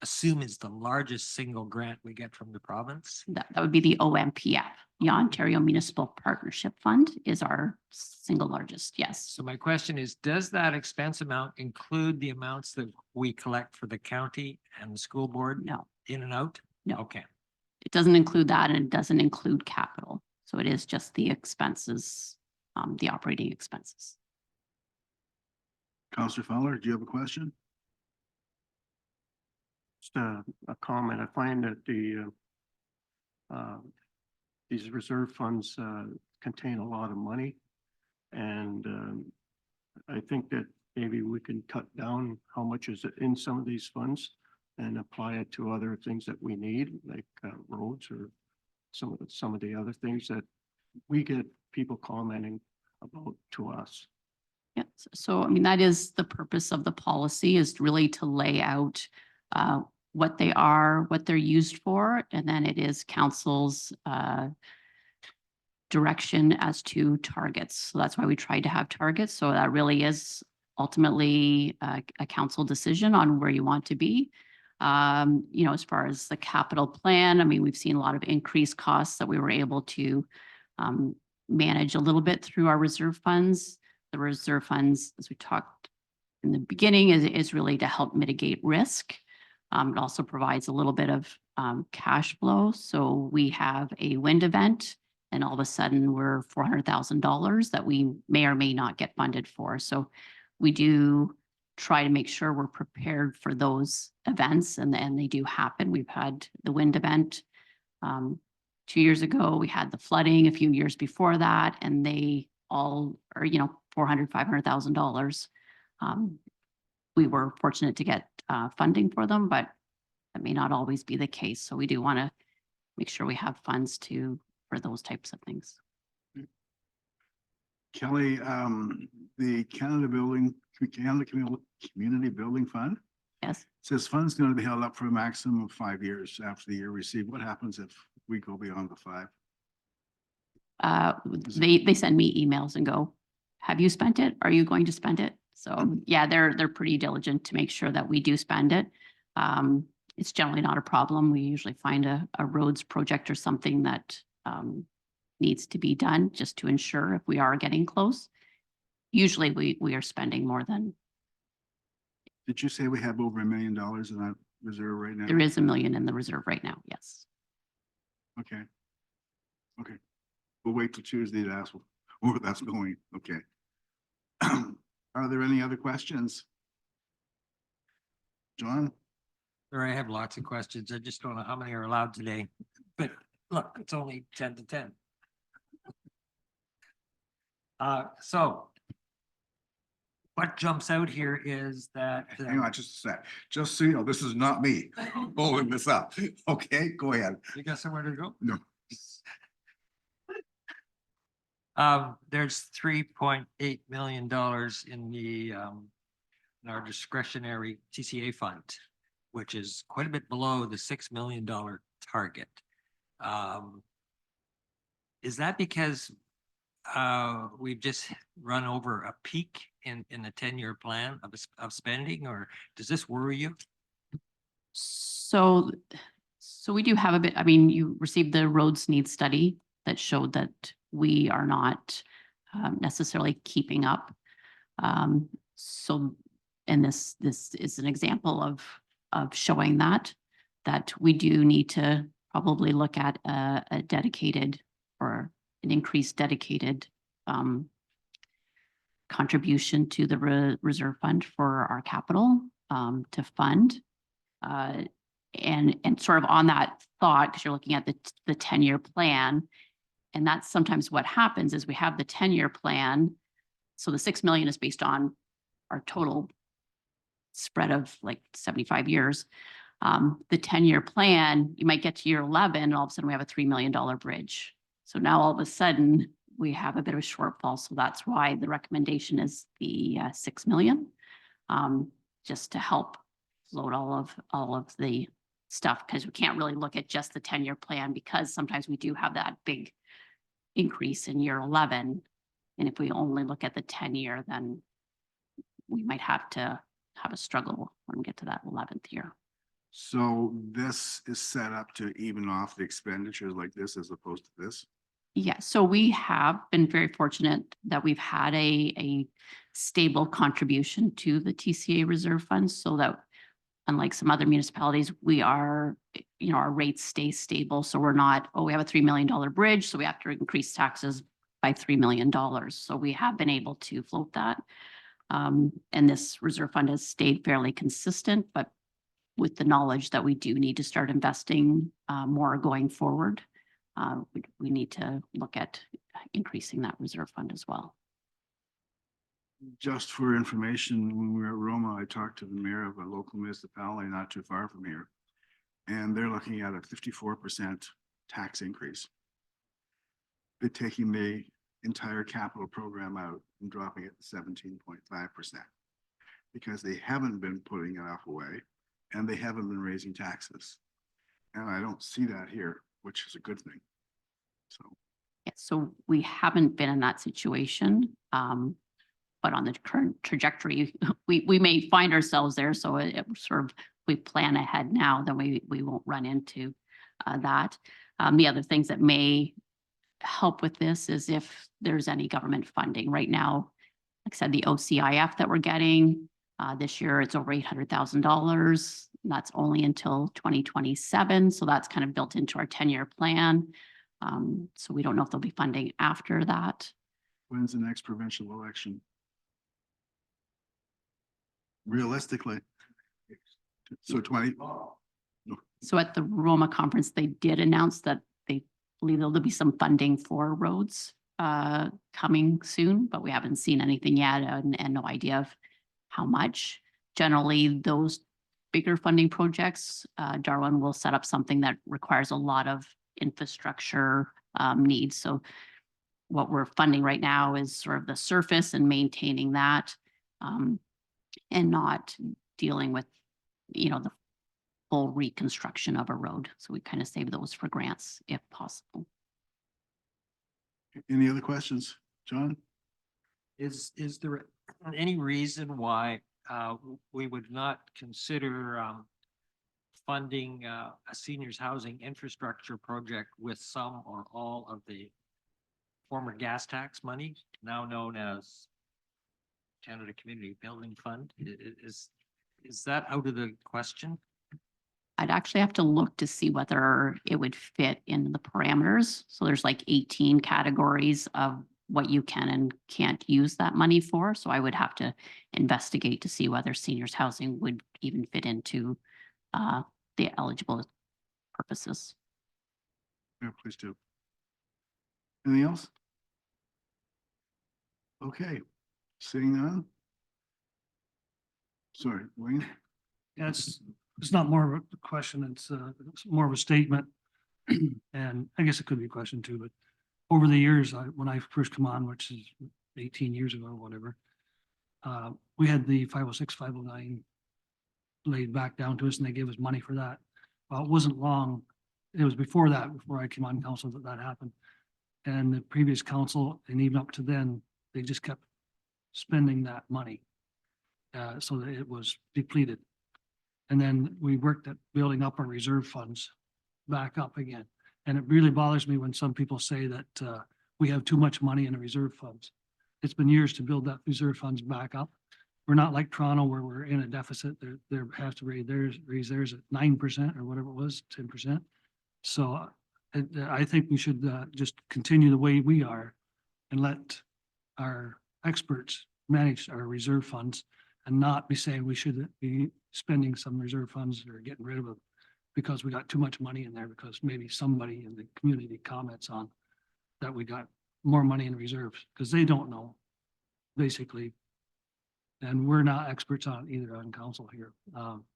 assume is the largest single grant we get from the province. That would be the OMPF, the Ontario Municipal Partnership Fund is our single largest, yes. So my question is, does that expense amount include the amounts that we collect for the county and the school board? No, In and out? No. Okay. it doesn't include that and it doesn't include capital. So it is just the expenses, the operating expenses. Counselor Fowler, do you have a question? Just a comment. I find that these reserve funds contain a lot of money. And I think that maybe we can cut down how much is in some of these funds and apply it to other things that we need, like roads or some of the other things that we get people commenting about to us. Yeah, so I mean, that is the purpose of the policy, is really to lay out what they are, what they're used for, and then it is council's direction as to targets. So that's why we tried to have targets. So that really is ultimately a council decision on where you want to be. As far as the capital plan, I mean, we've seen a lot of increased costs that we were able to manage a little bit through our reserve funds. The reserve funds, as we talked in the beginning, is really to help mitigate risk. It also provides a little bit of cash flow. So we have a wind event and all of a sudden we're $400,000 that we may or may not get funded for. So we do try to make sure we're prepared for those events, and they do happen. We've had the wind event 2 years ago. We had the flooding a few years before that, and they all are, $400,000, $500,000. We were fortunate to get funding for them, but that may not always be the case. So we do want to make sure we have funds to for those types of things. Kelly, the Community Building Fund Yes. says funds going to be held up for a maximum of 5 years after the year received. What happens if we go beyond the 5? They send me emails and go, have you spent it? Are you going to spend it? So yeah, they're pretty diligent to make sure that we do spend it. It's generally not a problem. We usually find a roads project or something that needs to be done just to ensure if we are getting close. Usually we are spending more than, Did you say we have over $1 million in that reserve right now? there is $1 million in the reserve right now. Yes. Okay. Okay. We'll wait till Tuesday to ask where that's going. Okay. Are there any other questions? John? Sure, I have lots of questions. I just don't know how many are allowed today, but look, it's only 10 to 10. So what jumps out here is that. Hang on just a sec. Just so you know, this is not me pulling this up. Okay, go ahead. You got somewhere to go? No. There's $3.8 million in the, in our discretionary TCA fund, which is quite a bit below the $6 million target. Is that because we've just run over a peak in the 10-year plan of spending, or does this worry you? So we do have a bit, I mean, you received the roads needs study that showed that we are not necessarily keeping up. And this is an example of showing that we do need to probably look at a dedicated or an increased dedicated contribution to the reserve fund for our capital to fund. And sort of on that thought, because you're looking at the 10-year plan, and that's sometimes what happens is we have the 10-year plan. So the 6 million is based on our total spread of like 75 years. The 10-year plan, you might get to year 11 and all of a sudden we have a $3 million bridge. So now all of a sudden we have a bit of a shortfall. So that's why the recommendation is the 6 million, just to help float all of the stuff, because we can't really look at just the 10-year plan, because sometimes we do have that big increase in year 11. And if we only look at the 10-year, then we might have to have a struggle when we get to that 11th year. So this is set up to even off the expenditures like this as opposed to this? Yeah, so we have been very fortunate that we've had a stable contribution to the TCA reserve funds, so that unlike some other municipalities, we are, our rates stay stable. So we're not, we have a $3 million bridge, so we have to increase taxes by $3 million. So we have been able to float that. And this reserve fund has stayed fairly consistent, but with the knowledge that we do need to start investing more going forward, we need to look at increasing that reserve fund as well. Just for information, when we were at Roma, I talked to the mayor of a local municipality not too far from here, and they're looking at a 54% tax increase. They're taking the entire capital program out and dropping it to 17.5% because they haven't been putting enough away and they haven't been raising taxes. And I don't see that here, which is a good thing. So. Yeah, so we haven't been in that situation. But on the current trajectory, we may find ourselves there. So it sort of, we plan ahead now, then we won't run into that. The other things that may help with this is if there's any government funding. Right now, like I said, the OCIF that we're getting this year, it's over $800,000. That's only until 2027. So that's kind of built into our 10-year plan. So we don't know if there'll be funding after that. When's the next provincial election? Realistically. So 20. So at the Roma conference, they did announce that they believe there'll be some funding for roads coming soon, but we haven't seen anything yet and no idea of how much. Generally, those bigger funding projects, Darwin will set up something that requires a lot of infrastructure needs. So what we're funding right now is sort of the surface and maintaining that, and not dealing with, the full reconstruction of a road. So we kind of save those for grants if possible. Any other questions? John? Is there any reason why we would not consider funding a seniors housing infrastructure project with some or all of the former gas tax money, now known as Canada Community Building Fund? Is that out of the question? I'd actually have to look to see whether it would fit in the parameters. So there's like 18 categories of what you can and can't use that money for. So I would have to investigate to see whether seniors housing would even fit into the eligible purposes. Yeah, please do. Anything else? Okay, seeing none. Sorry, Wayne? Yeah, it's not more of a question, it's more of a statement. And I guess it could be a question too, but over the years, when I first come on, which is 18 years ago or whatever, we had the 506, 509 laid back down to us and they gave us money for that. Well, it wasn't long. It was before that, before I came on council that happened. And the previous council, and even up to then, they just kept spending that money. So that it was depleted. And then we worked at building up our reserve funds back up again. And it really bothers me when some people say that we have too much money in the reserve funds. It's been years to build that reserve funds back up. We're not like Toronto where we're in a deficit. They have to raise theirs at 9% or whatever it was, 10%. So I think we should just continue the way we are and let our experts manage our reserve funds and not be saying we should be spending some reserve funds or getting rid of them because we got too much money in there because maybe somebody in the community comments on that we got more money in reserves because they don't know basically. And we're not experts on either on council here.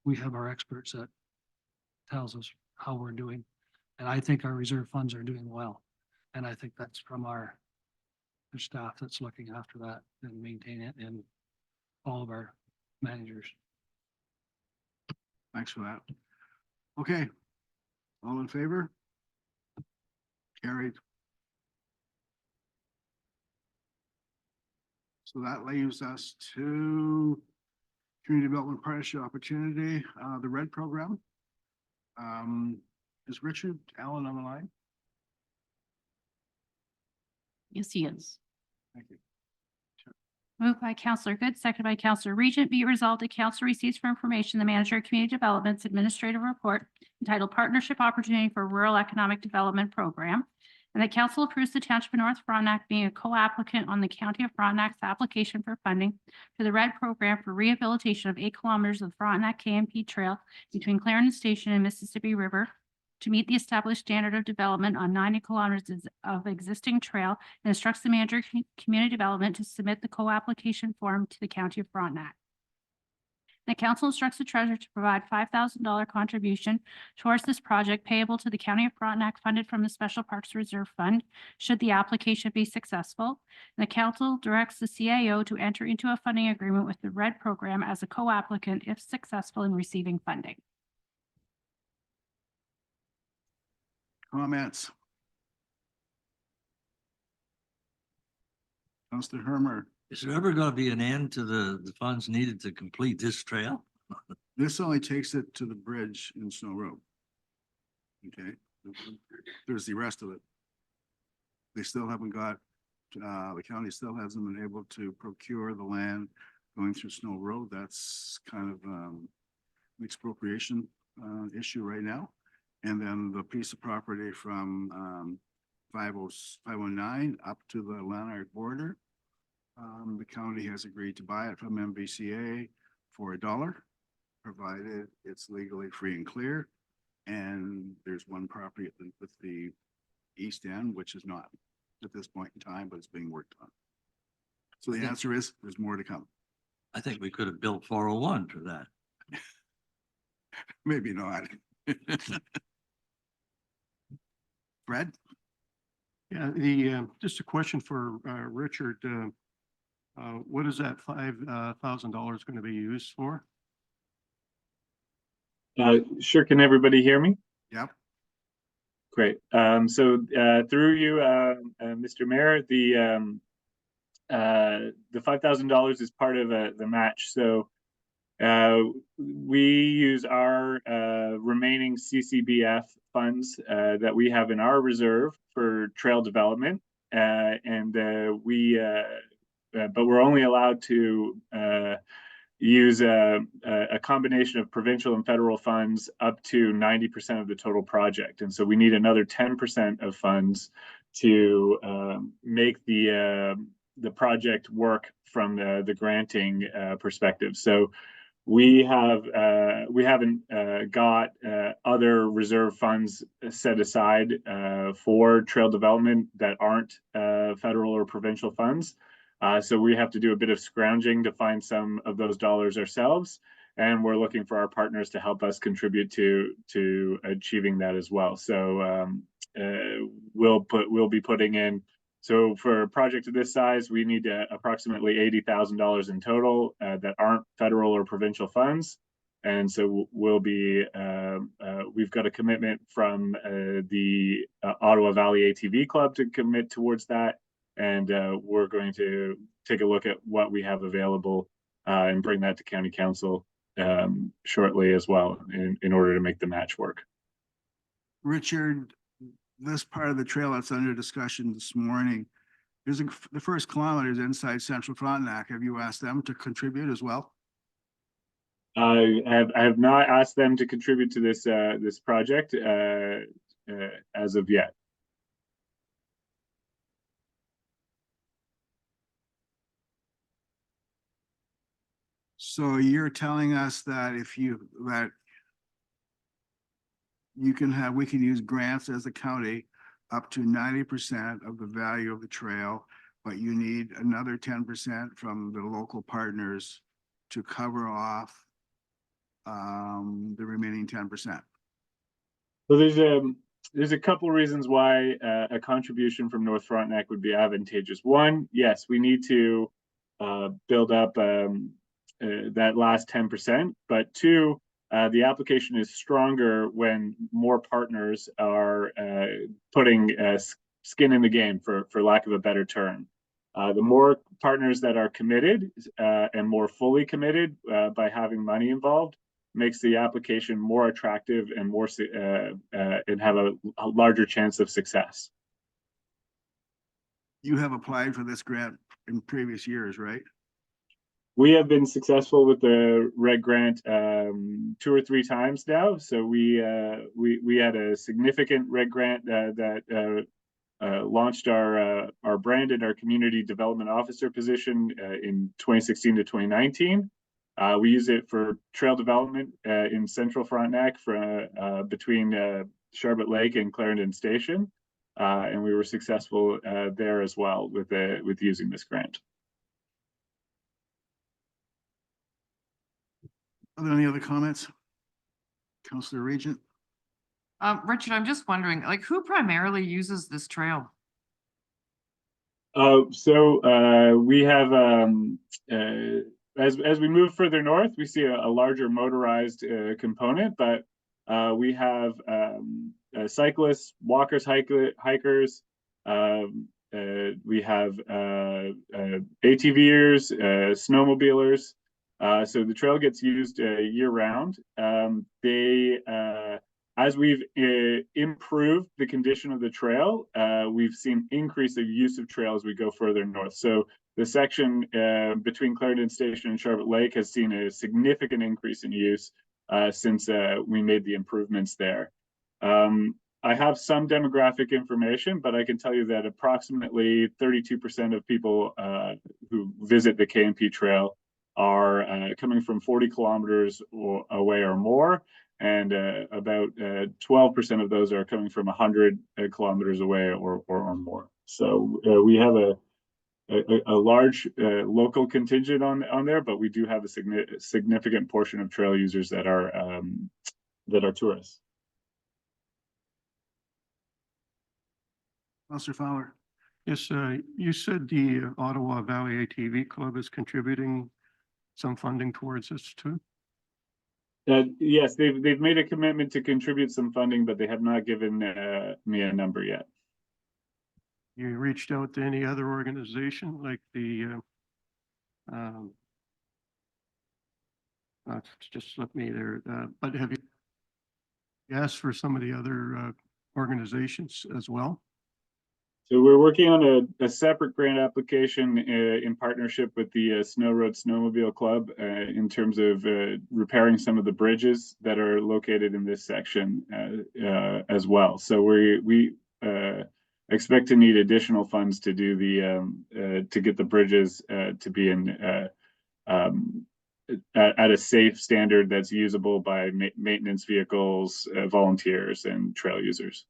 We have our experts that tells us how we're doing. And I think our reserve funds are doing well. And I think that's from our staff that's looking after that and maintain it and all of our managers. Thanks for that. Okay. All in favor? Carried. So that leaves us to Community Development Partnership Opportunity, the RED program. Is Richard Allen on the line? Yes, he is. Thank you. Moved by Counselor Good, seconded by Counselor Regent. Be it resolved that council receives for information the manager of community development's administrative report entitled Partnership Opportunity for Rural Economic Development Program, and that council approves the Township of North Frontenac being a co-applicant on the County of Frontenac's application for funding for the RED program for rehabilitation of 8 kilometers of the Frontenac KMP Trail between Clarendon Station and Mississippi River to meet the established standard of development on 90 kilometers of existing trail, and instructs the manager of community development to submit the co-application form to the County of Frontenac. The council instructs the treasurer to provide $5,000 contribution towards this project payable to the County of Frontenac funded from the Special Parks Reserve Fund should the application be successful. And the council directs the CAO to enter into a funding agreement with the RED program as a co-applicant if successful in receiving funding. Comments? Councilor Hermer, Is there ever gonna be an end to the funds needed to complete this trail? this only takes it to the bridge in Snow Road. Okay, there's the rest of it. They still haven't got, the county still hasn't been able to procure the land going through Snow Road. That's kind of an expropriation issue right now. And then the piece of property from 509 up to the Lanark border. The county has agreed to buy it from MVCA for $1, provided it's legally free and clear. And there's one property at the east end, which is not at this point in time, but it's being worked on. So the answer is, there's more to come. I think we could have built 401 for that. Maybe not. Fred? Yeah, just a question for, Richard. What is that $5,000 going to be used for? Sure. Can everybody hear me? Yep. Great. Through you, Mr. Mayor, the $5,000 is part of the match. So we use our remaining CCBF funds that we have in our reserve for trail development, but we're only allowed to use a combination of provincial and federal funds up to 90% of the total project. And so we need another 10% of funds to make the project work from the granting perspective. So we haven't got other reserve funds set aside for trail development that aren't federal or provincial funds. So we have to do a bit of scrounging to find some of those dollars ourselves, and we're looking for our partners to help us contribute to achieving that as well. So we'll be putting in. So for a project of this size, we need approximately $80,000 in total that aren't federal or provincial funds. And so we've got a commitment from the Ottawa Valley ATV Club to commit towards that. And we're going to take a look at what we have available and bring that to County Council shortly as well in order to make the match work. Richard, this part of the trail that's under discussion this morning, the first kilometer is inside Central Frontenac. Have you asked them to contribute as well? I have not asked them to contribute to this project as of yet. So you're telling us that we can use grants as a county up to 90% of the value of the trail, but you need another 10% from the local partners to cover off the remaining 10%. So there's a couple reasons why a contribution from North Frontenac would be advantageous. One, yes, we need to build up that last 10%, but two, the application is stronger when more partners are putting skin in the game, for lack of a better term. The more partners that are committed and more fully committed by having money involved makes the application more attractive and more and have a larger chance of success. You have applied for this grant in previous years, right? We have been successful with the RED grant 2 or 3 times now. So we had a significant RED grant that launched our brand and our community development officer position in 2016 to 2019. We use it for trail development in Central Frontenac between Charlotte Lake and Clarendon Station, and we were successful there as well with using this grant. Are there any other comments? Councillor Regent? Richard, I'm just wondering, like, who primarily uses this trail? We have as we move further north, we see a larger motorized component, but we have cyclists, walkers, hikers. We have ATVers, snowmobilers. So the trail gets used year round. As we've improved the condition of the trail, we've seen increase of use of trail as we go further north. So the section between Clarendon Station and Charlotte Lake has seen a significant increase in use since we made the improvements there. I have some demographic information, but I can tell you that approximately 32% of people who visit the KNP trail are coming from 40 kilometers away or more, and about 12% of those are coming from 100 kilometers away or more. So we have a large local contingent on there, but we do have a significant portion of trail users that are tourists. Counselor Fowler. Yes, you said the Ottawa Valley ATV Club is contributing some funding towards this too? Yes, they've made a commitment to contribute some funding, but they have not given me a number yet. You reached out to any other organization like the just slipped me there, but have you asked for some of the other organizations as well? So we're working on a separate grant application in partnership with the Snow Road Snowmobile Club in terms of repairing some of the bridges that are located in this section as well. So we expect to need additional funds to do the to get the bridges to be in at a safe standard that's usable by maintenance vehicles, volunteers, and trail users.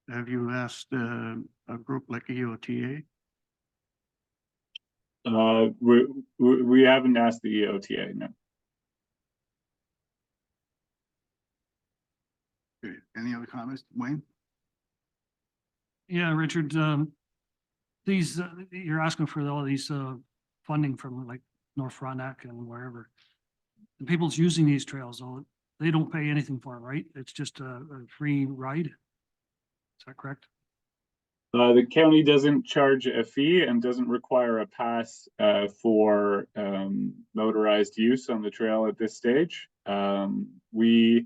Have you asked a group like EOTA? We haven't asked the EOTA, no. Okay, any other comments, Wayne? Yeah, Richard, these, you're asking for all these funding from like North Frontenac and wherever. The people's using these trails, though, they don't pay anything for it, right? It's just a free ride. Is that correct? The county doesn't charge a fee and doesn't require a pass for motorized use on the trail at this stage. Snowmobile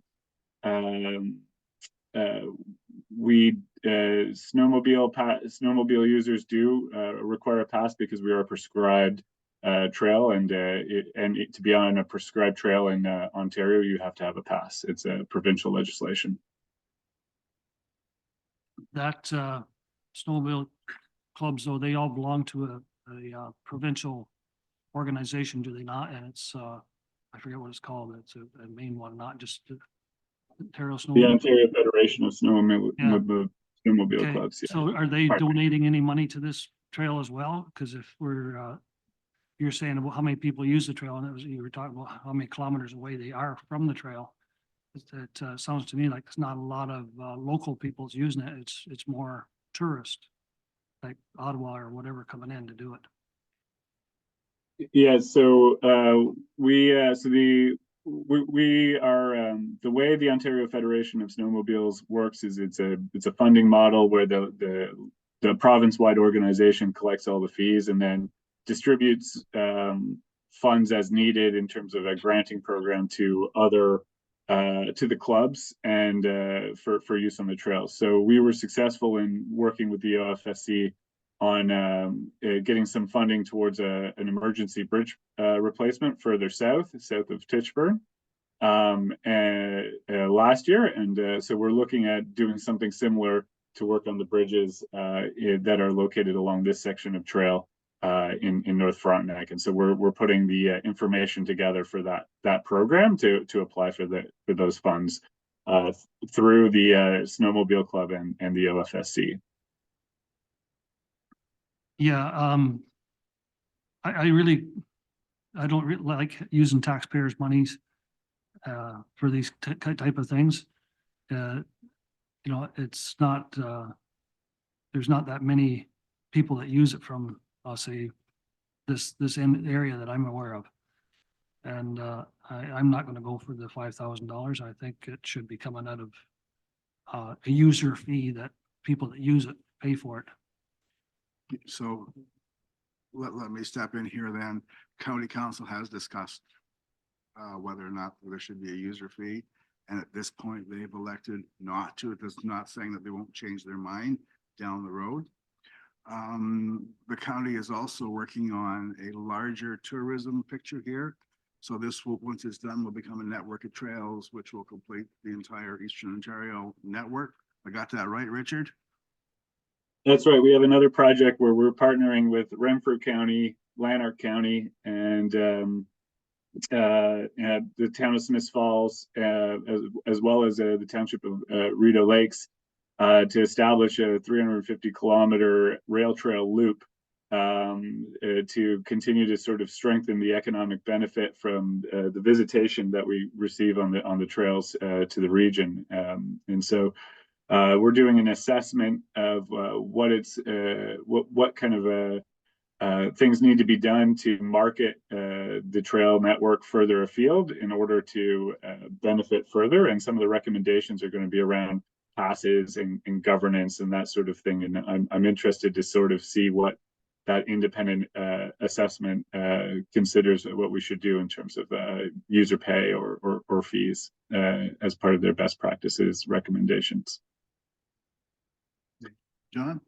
users do require a pass because we are a prescribed trail, and to be on a prescribed trail in Ontario, you have to have a pass. It's a provincial legislation. That snowmobile clubs, though, they all belong to a provincial organization, do they not? And it's I forget what it's called. It's a main one, not just Ontario The Snowmobile. Ontario Federation of Snowmobile Okay, Clubs. Yeah. so are they Right. donating any money to this trail as well? Because if we're, you're saying about how many people use the trail, and it was, you were talking about how many kilometers away they are from the trail. It sounds to me like there's not a lot of local people's using it. It's more tourist, like Ottawa or whatever coming in to do it. Yeah, so we are the way the Ontario Federation of Snowmobiles works is it's a funding model where the province-wide organization collects all the fees and then distributes funds as needed in terms of a granting program to other to the clubs and for use on the trail. So we were successful in working with the OFSC on getting some funding towards an emergency bridge replacement further south of Titchburn last year. And so we're looking at doing something similar to work on the bridges that are located along this section of trail in North Frontenac. And so we're putting the information together for that program to apply for those funds through the Snowmobile Club and the OFSC. Yeah, I don't really like using taxpayers' monies for these type of things. You know, it's not, there's not that many people that use it from, I'll say, this area that I'm aware of. And I'm not gonna go for the $5,000. I think it should be coming out of a user fee that people that use it pay for it. So let me step in here then. County Council has discussed whether or not there should be a user fee. And at this point, they've elected not to. It is not saying that they won't change their mind down the road. The county is also working on a larger tourism picture here. So this will, once it's done, will become a network of trails, which will complete the entire Eastern Ontario network. I got that right, Richard? That's right. We have another project where we're partnering with Renfrew County, Lanark County, and the town of Smiths Falls, as well as the township of Rideau Lakes, to establish a 350-kilometer rail trail loop to continue to sort of strengthen the economic benefit from the visitation that we receive on the trails to the region. And so We're doing an assessment of what kind of things need to be done to market the trail network further afield in order to benefit further. And some of the recommendations are going to be around passes and governance and that sort of thing. And I'm interested to sort of see what that independent assessment considers what we should do in terms of user pay or fees as part of their best practices recommendations. John?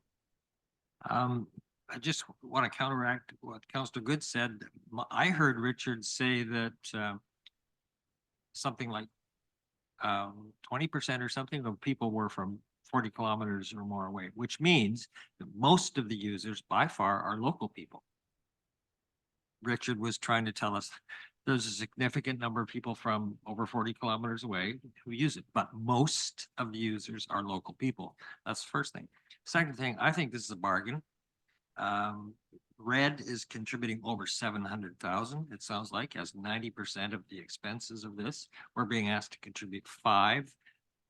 I just want to counteract what Councillor Good said. I heard Richard say that something like 20% or something of people were from 40 kilometers or more away, which means that most of the users by far are local people. Richard was trying to tell us there's a significant number of people from over 40 kilometers away who use it, but most of the users are local people. That's the first thing. Second thing, I think this is a bargain. Red is contributing over 700,000. It sounds like as 90% of the expenses of this. We're being asked to contribute 5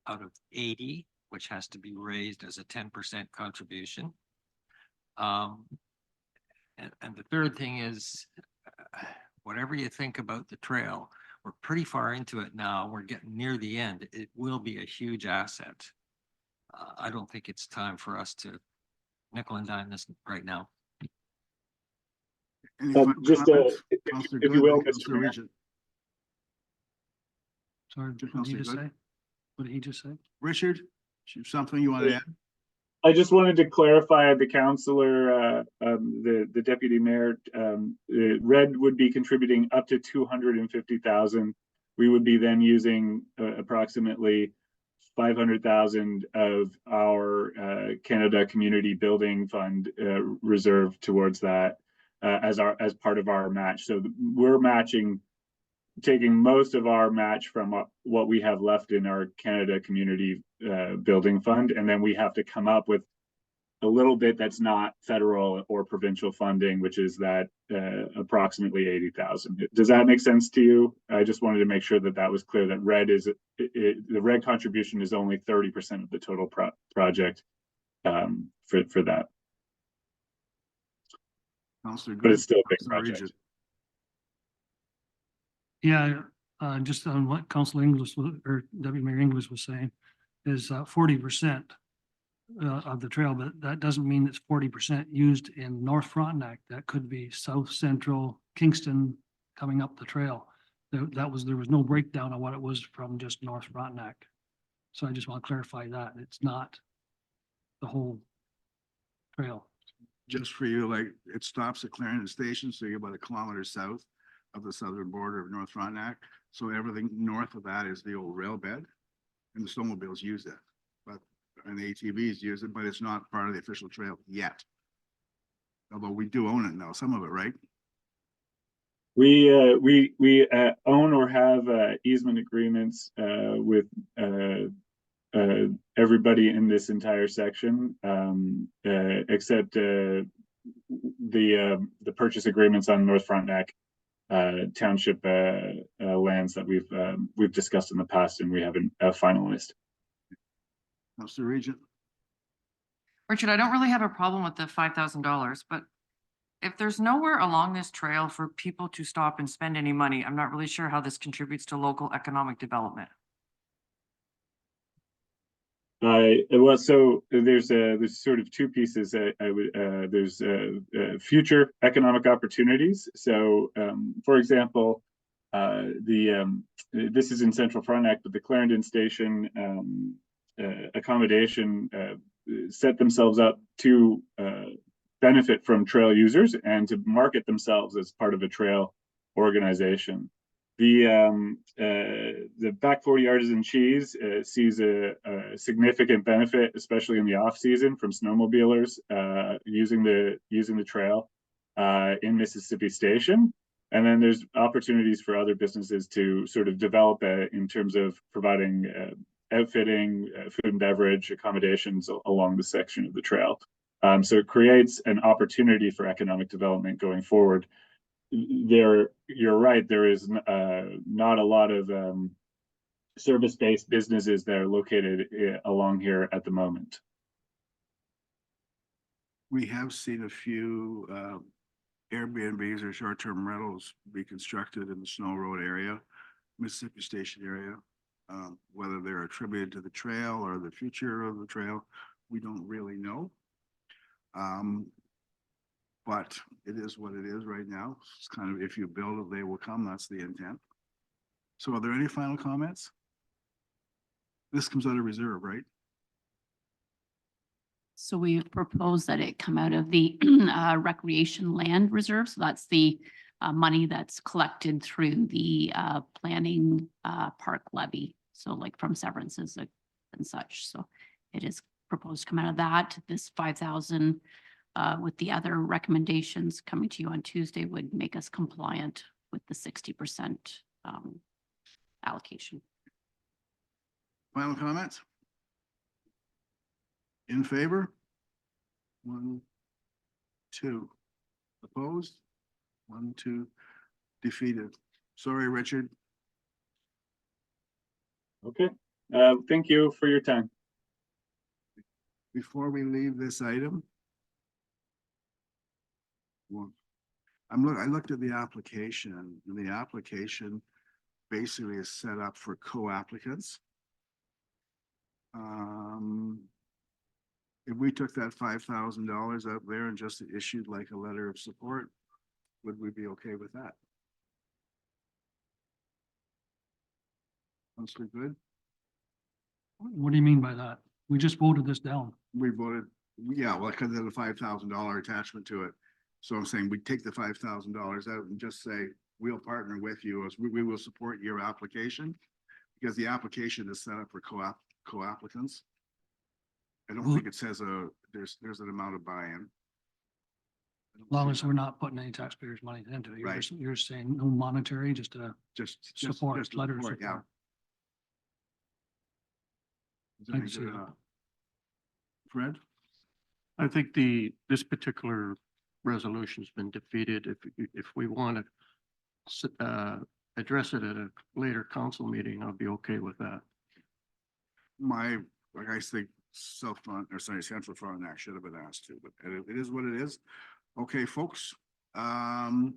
out of 80, which has to be raised as a 10% contribution. And the third thing is, whatever you think about the trail, we're pretty far into it now. We're getting near the end. It will be a huge asset. I don't think it's time for us to nickel and dime this right now. Any final Just comments? if Councillor you Good, will, then Councillor Mr. Mayor. Regent. Sorry, what did he Councillor just Good. say? What did he just say? Richard, something you want to add? I just wanted to clarify the councillor, the deputy mayor, Red would be contributing up to 250,000. We would be then using approximately 500,000 of our Canada Community Building Fund reserve towards that as part of our match. So we're taking most of our match from what we have left in our Canada Community Building Fund, and then we have to come up with a little bit that's not federal or provincial funding, which is that approximately 80,000. Does that make sense to you? I just wanted to make sure that was clear, that the red contribution is only 30% of the total project for that. Councillor But Good. it's still a big Councillor project. Regent. Yeah, just on what Council English or Deputy Mayor English was saying is 40% of the trail, but that doesn't mean it's 40% used in North Frontenac. That could be South Central Kingston coming up the trail. There was no breakdown of what it was from just North Frontenac. So I just want to clarify that it's not the whole trail. Just for you, like, it stops at Clarendon Station, so you're about a kilometer south of the southern border of North Frontenac. So everything north of that is the old rail bed, and the snowmobiles use it. And the ATVs use it, but it's not part of the official trail yet. Although we do own it now, some of it, right? We own or have easement agreements with everybody in this entire section, except the purchase agreements on North Frontenac Township lands that we've discussed in the past, and we haven't finalized. Councillor Regent. Richard, I don't really have a problem with the $5,000, but if there's nowhere along this trail for people to stop and spend any money, I'm not really sure how this contributes to local economic development. Well, so there's sort of two pieces. There's future economic opportunities. So, for example, this is in Central Frontenac, but the Clarendon Station accommodation set themselves up to benefit from trail users and to market themselves as part of a trail organization. The Back 40 Artisan Cheese sees a significant benefit, especially in the off season, from snowmobilers using the trail in Mississippi Station. And then there's opportunities for other businesses to sort of develop in terms of providing outfitting, food and beverage, accommodations along the section of the trail. So it creates an opportunity for economic development going forward. You're right, there is not a lot of service-based businesses that are located along here at the moment. We have seen a few Airbnbs or short-term rentals be constructed in the Snow Road area, Mississippi Station area. Whether they're attributed to the trail or the future of the trail, we don't really know. But it is what it is right now. It's kind of, if you build it, they will come. That's the intent. So are there any final comments? This comes out of reserve, right? So we propose that it come out of the recreation land reserve. So that's the money that's collected through the planning park levy. So like from severances and such. So it is proposed to come out of that. This 5,000 with the other recommendations coming to you on Tuesday would make us compliant with the 60% allocation. Final comments? In favor? 1, 2. Opposed? 1, 2. Defeated. Sorry, Richard. Okay, thank you for your time. Before we leave this item. Well, I looked at the application, and the application basically is set up for co-applicants. If we took that $5,000 out there and just issued like a letter of support, would we be okay with that? Mostly good. What do you mean by that? We just voted this down. We voted, yeah, well, because of the $5,000 attachment to it. So I'm saying we take the $5,000 out and just say, we'll partner with you as we will support your application. Because the application is set up for co-applicants. I don't think it says there's an amount of buy-in. As long as we're not putting any taxpayers' money into it. Right. You're saying no monetary, just Just support, just letter of support, yeah. support. Is that I good see that. enough? Fred? I think this particular resolution's been defeated. If we want to address it at a later council meeting, I'll be okay with that. Like I think Central Frontenac should have been asked to, but it is what it is. Okay, folks, item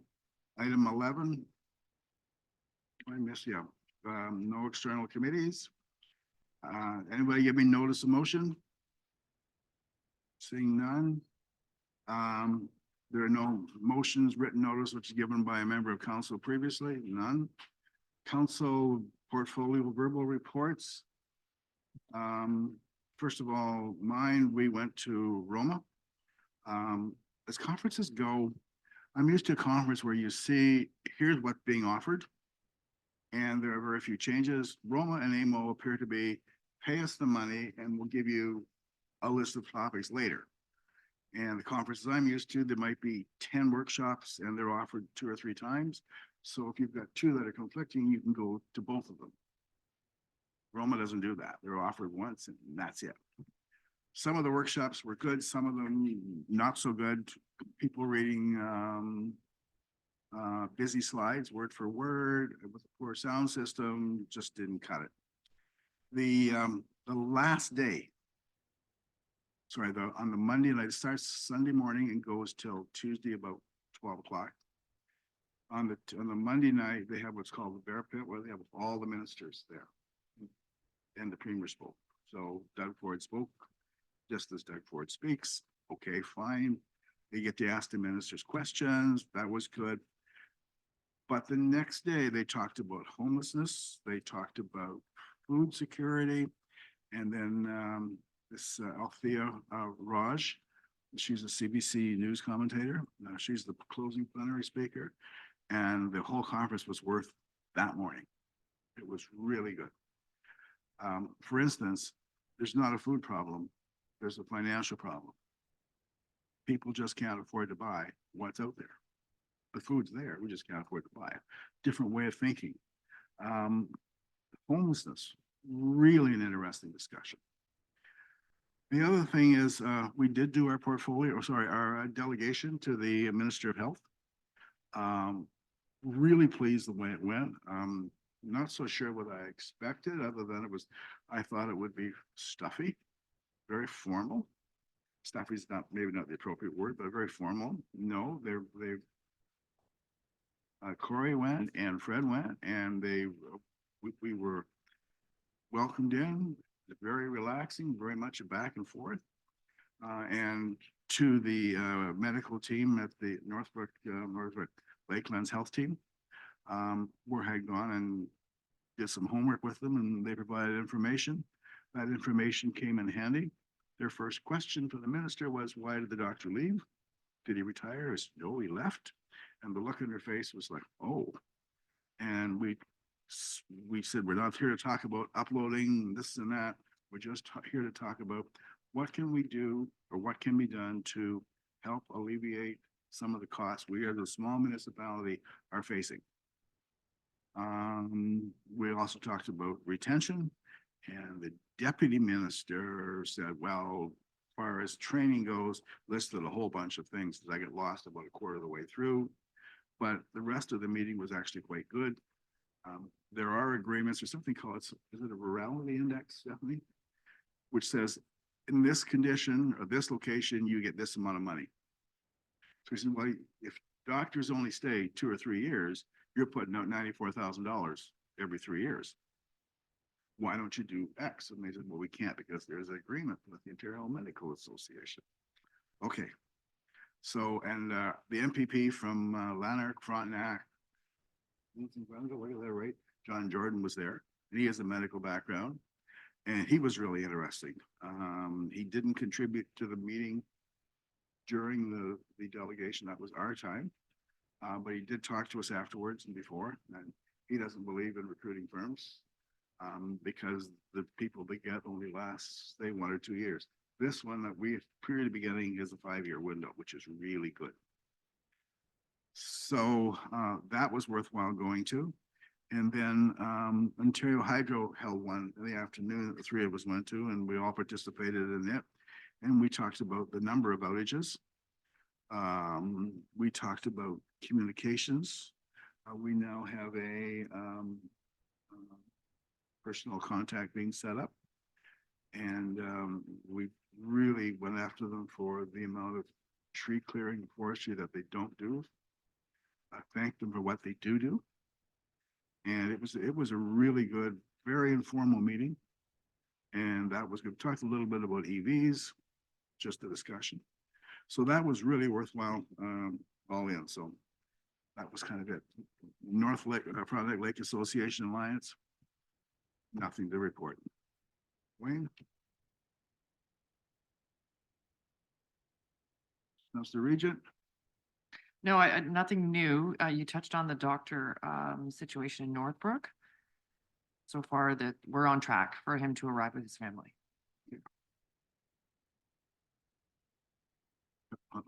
11. I miss you. No external committees. Anybody give me notice of motion? Seeing none. There are no motions, written notice, which is given by a member of council previously, none. Council portfolio verbal reports. First of all, we went to Roma. As conferences go, I'm used to a conference where you see, here's what's being offered. And there are very few changes. Roma and AMO appear to be, pay us the money and we'll give you a list of topics later. And the conferences I'm used to, there might be 10 workshops and they're offered 2 or 3 times. So if you've got 2 that are conflicting, you can go to both of them. Roma doesn't do that. They're offered once and that's it. Some of the workshops were good, some of them not so good. People reading busy slides, word for word, with a poor sound system, just didn't cut it. The last day, on the Monday night, it starts Sunday morning and goes till Tuesday about 12 o'clock. On the Monday night, they have what's called the Bear Pit, where they have all the ministers there. And the premier spoke. So Doug Ford spoke, just as Doug Ford speaks. Okay, fine. They get to ask the ministers questions. That was good. But the next day, they talked about homelessness. They talked about food security. And then this Althea Raj, she's a CBC news commentator. She's the closing plenary speaker. And the whole conference was worth that morning. It was really good. For instance, there's not a food problem. There's a financial problem. People just can't afford to buy what's out there. The food's there. We just can't afford to buy it. Different way of thinking. Homelessness, really an interesting discussion. The other thing is we did do our our delegation to the Minister of Health. Really pleased the way it went. not so sure what I expected, other than I thought it would be stuffy, very formal. Stuffy is not, maybe not the appropriate word, but very formal. No, Corey went and Fred went, and we were welcomed in, very relaxing, very much a back and forth. And to the medical team at the Northbrook Lakelands Health Team, we had gone and did some homework with them, and they provided information. That information came in handy. Their first question for the minister was, why did the doctor leave? Did he retire? I said, no, he left. And the look in her face was like, oh. And we said, we're not here to talk about uploading this and that. We're just here to talk about what can we do or what can be done to help alleviate some of the costs we as a small municipality are facing. We also talked about retention, and the deputy minister said, well, as far as training goes, listed a whole bunch of things that I got lost about a quarter of the way through. But the rest of the meeting was actually quite good. There are agreements or something called, is it a virality index, Stephanie? Which says, in this condition or this location, you get this amount of money. So he said, well, if doctors only stay 2 or 3 years, you're putting out $94,000 every 3 years. Why don't you do X? And they said, well, we can't because there's an agreement with the Ontario Medical Association. Okay. So, and the MPP from Lanark, Frontenac, look at that, right? John Jordan was there, and he has a medical background, and he was really interesting. He didn't contribute to the meeting during the delegation. That was our time. But he did talk to us afterwards and before, and he doesn't believe in recruiting firms because the people they get only last, say, 1 or 2 years. This one that we appear to be getting is a 5-year window, which is really good. So that was worthwhile going to. And then Ontario Hydro held one in the afternoon that the 3 of us went to, and we all participated in it. And we talked about the number of outages. We talked about communications. We now have a personal contact being set up. And we really went after them for the amount of tree clearing and forestry that they don't do. I thanked them for what they do. And it was a really good, very informal meeting. And that was good. Talked a little bit about EVs, just a discussion. So that was really worthwhile all in. So that was kind of it. North Lake, Frontenac Lake Association Alliance, nothing to report. Wayne? Mr. Regent? No, nothing new. You touched on the doctor situation in Northbrook. So far that we're on track for him to arrive with his family.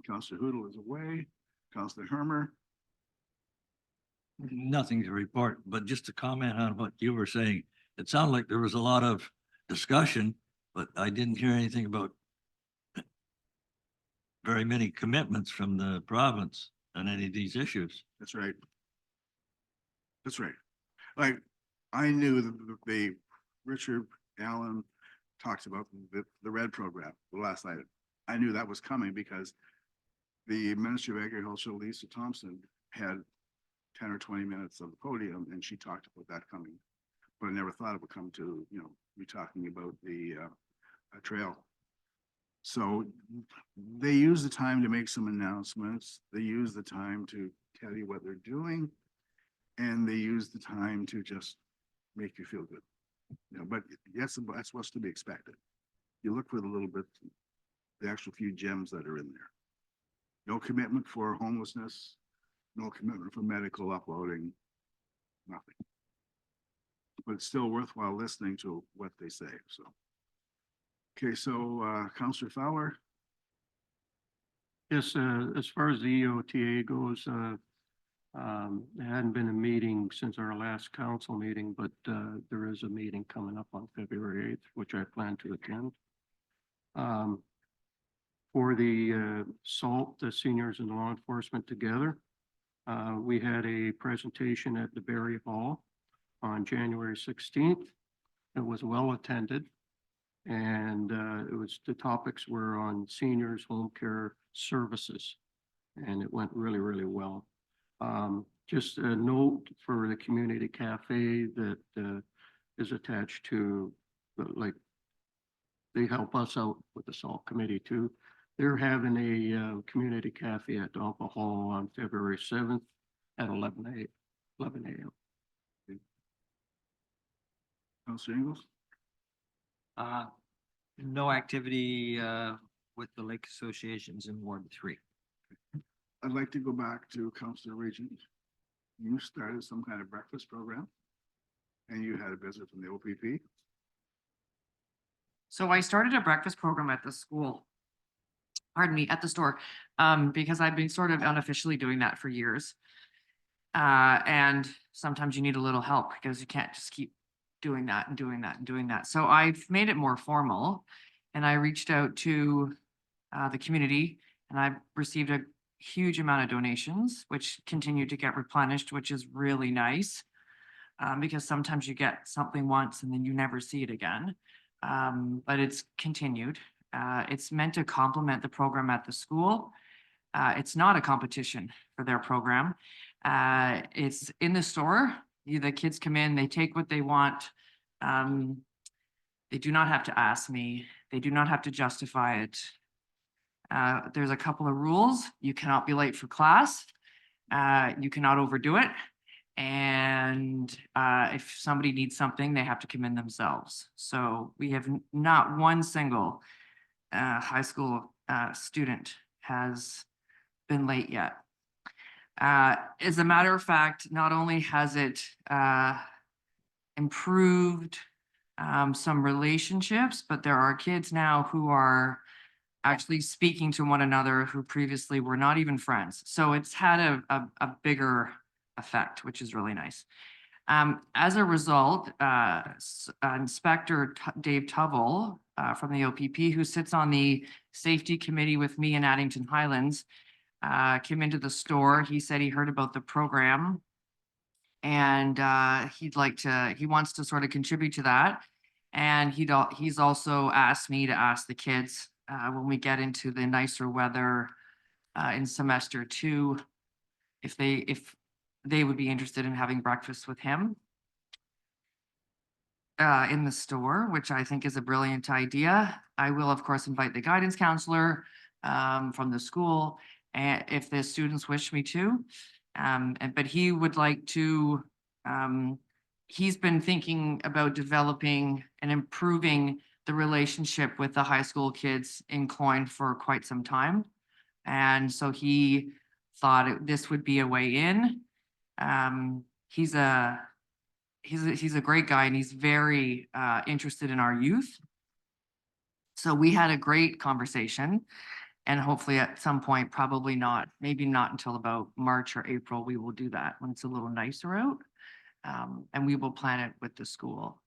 Councillor Hoodle is away. Councillor Hermer? Nothing to report, but just to comment on what you were saying. It sounded like there was a lot of discussion, but I didn't hear anything about very many commitments from the province on any of these issues. That's right. That's right. Like, I knew that the Richard Allen talked about the RED program, the last item. I knew that was coming because the Ministry of Agriculture, Lisa Thompson, had 10 or 20 minutes of the podium, and she talked about that coming. But I never thought it would come to, be talking about the trail. So they use the time to make some announcements. They use the time to tell you what they're doing, and they use the time to just make you feel good. But that's what's to be expected. You look for the little bit, the actual few gems that are in there. No commitment for homelessness, no commitment for medical uploading, nothing. But it's still worthwhile listening to what they say, so. Okay, so Councillor Fowler? Yes, as far as the EOTA goes, there hadn't been a meeting since our last council meeting, but there is a meeting coming up on February 8th, which I plan to attend. For the SALT, the Seniors and Law Enforcement Together, we had a presentation at the Berry Hall on January 16th. It was well attended. And the topics were on seniors, home care services. And it went really, really well. Just a note for the community cafe that is attached to, like, they help us out with the SALT committee too. They're having a community cafe at Donpa Hall on February 7th at 11 a.m. Councilor Ingles? No activity, with the lake associations in Ward 3. I'd like to go back to Councilor Regent. You started some kind of breakfast program and you had a visit from the OPP. So I started a breakfast program at the school. Pardon me, at the store, because I've been sort of unofficially doing that for years. And sometimes you need a little help because you can't just keep doing that and doing that and doing that. So I've made it more formal and I reached out to the community and I've received a huge amount of donations, which continue to get replenished, which is really nice. Because sometimes you get something once and then you never see it again. But it's continued. It's meant to complement the program at the school. It's not a competition for their program. It's in the store. The kids come in, they take what they want. They do not have to ask me. They do not have to justify it. There's a couple of rules. You cannot be late for class. You cannot overdo it. And if somebody needs something, they have to come in themselves. So we have not one single high school student has been late yet. As a matter of fact, not only has it improved some relationships, but there are kids now who are actually speaking to one another who previously were not even friends. So it's had a bigger effect, which is really nice. As a result, Inspector Dave Tuvell from the OPP, who sits on the safety committee with me in Addington Highlands, came into the store. He said he heard about the program and he wants to sort of contribute to that. And he's also asked me to ask the kids when we get into the nicer weather in semester 2, if they would be interested in having breakfast with him in the store, which I think is a brilliant idea. I will, of course, invite the guidance counselor from the school if the students wish me to. But he would like to, he's been thinking about developing and improving the relationship with the high school kids in Cloyne for quite some time. And so he thought this would be a way in. He's a great guy and he's very interested in our youth. So we had a great conversation and hopefully at some point, probably not, maybe not until about March or April, we will do that when it's a little nicer out. And we will plan it with the school,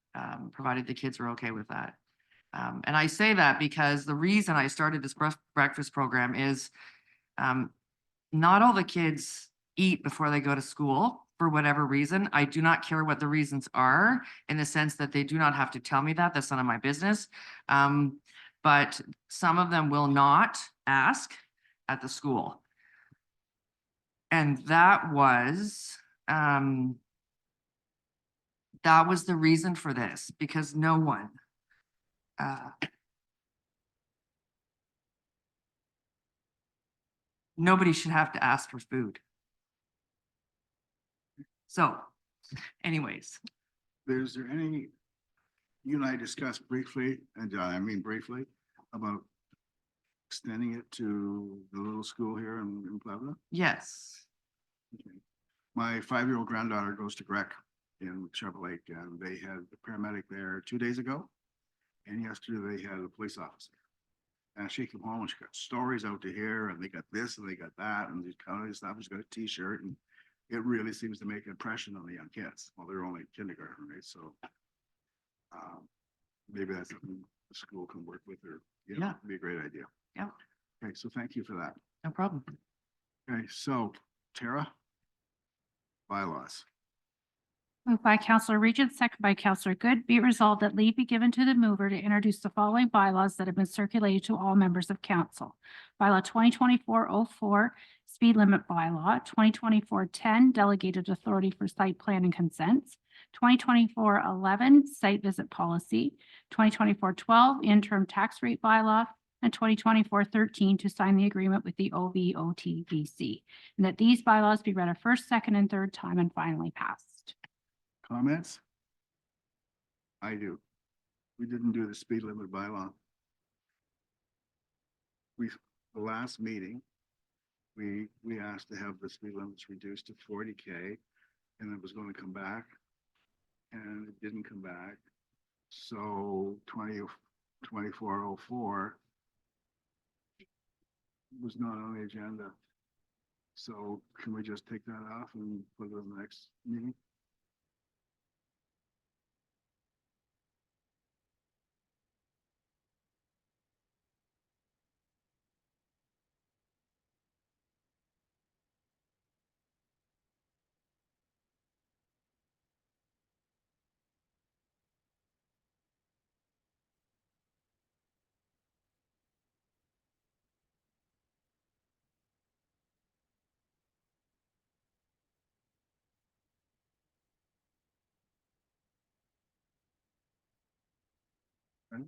provided the kids are okay with that. And I say that because the reason I started this breakfast program is not all the kids eat before they go to school for whatever reason. I do not care what the reasons are in the sense that they do not have to tell me that. That's none of my business. But some of them will not ask at the school. And that was the reason for this, because no one nobody should have to ask for food. So anyways. Is there any, you and I discussed briefly, and I mean briefly, about extending it to the little school here in Plevna? Yes. Okay. My 5-year-old granddaughter goes to Grec in Sharp Lake, and they had a paramedic there 2 days ago. And yesterday they had a police officer. And she came home and she got stories out to here, and they got this and they got that, and these kind of stuff. She's got a t-shirt, and it really seems to make an impression on the young kids. Well, they're only kindergarten, right? So maybe that's something the school can work with, or Yeah. it'd be a great idea. Yeah. Okay, so thank you for that. No problem. Okay, so Tara, bylaws. Moved by Counselor Regent, second by Counselor Good. Be it resolved that leave be given to the mover to introduce the following bylaws that have been circulated to all members of council. Bylaw 2024-04, speed limit bylaw, 2024-10, delegated authority for site plan and consents, 2024-11, site visit policy, 2024-12, interim tax rate bylaw, and 2024-13 to sign the agreement with the OVOTVC. And that these bylaws be read a first, second, and third time and finally passed. Comments? I do. We didn't do the speed limit bylaw. The last meeting, we asked to have the speed limits reduced to 40K, and it was going to come back, and it didn't come back. So 2404 was not on the agenda. So can we just take that off and put it on the next meeting? Right?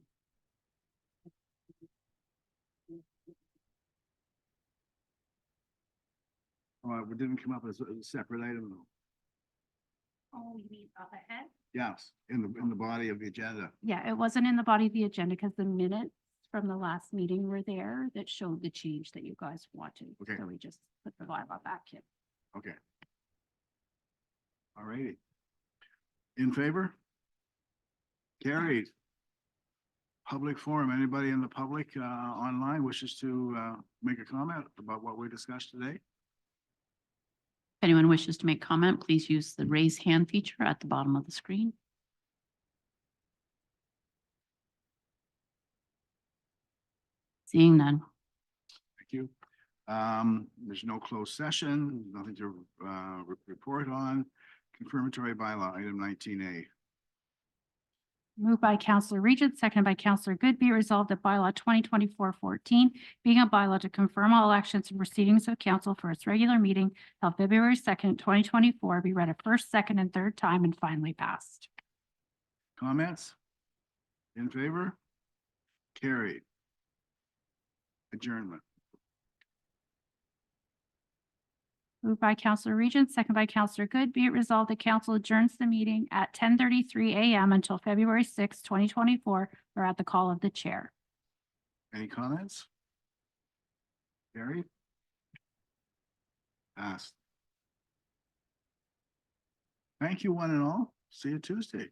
Oh, it didn't come up as a separate item though. Oh, you mean up ahead? Yes, in the body of the agenda. Yeah, it wasn't in the body of the agenda because the minutes from the last meeting were there that showed the change that you guys wanted. Okay. So we just put the bylaw back in. Okay. All righty. In favor? Carried. Public forum. Anybody in the public online wishes to make a comment about what we discussed today? If anyone wishes to make comment, please use the raise hand feature at the bottom of the screen. Seeing none. Thank you. There's no closed session, nothing to report on. Confirmatory bylaw, item 19A. Moved by Counselor Regent, seconded by Counselor Good. Be it resolved that bylaw 2024-14, being a bylaw to confirm all elections and proceedings of council for its regular meeting held February 2nd, 2024, be read a first, second, and third time and finally passed. Comments? In favor? Carried. Adjournment. Moved by Counselor Regent, second by Counselor Good. Be it resolved that council adjourns the meeting at 10:33 a.m. until February 6, 2024, or at the call of the chair. Any comments? Carried? Passed. Thank you, one and all. See you Tuesday.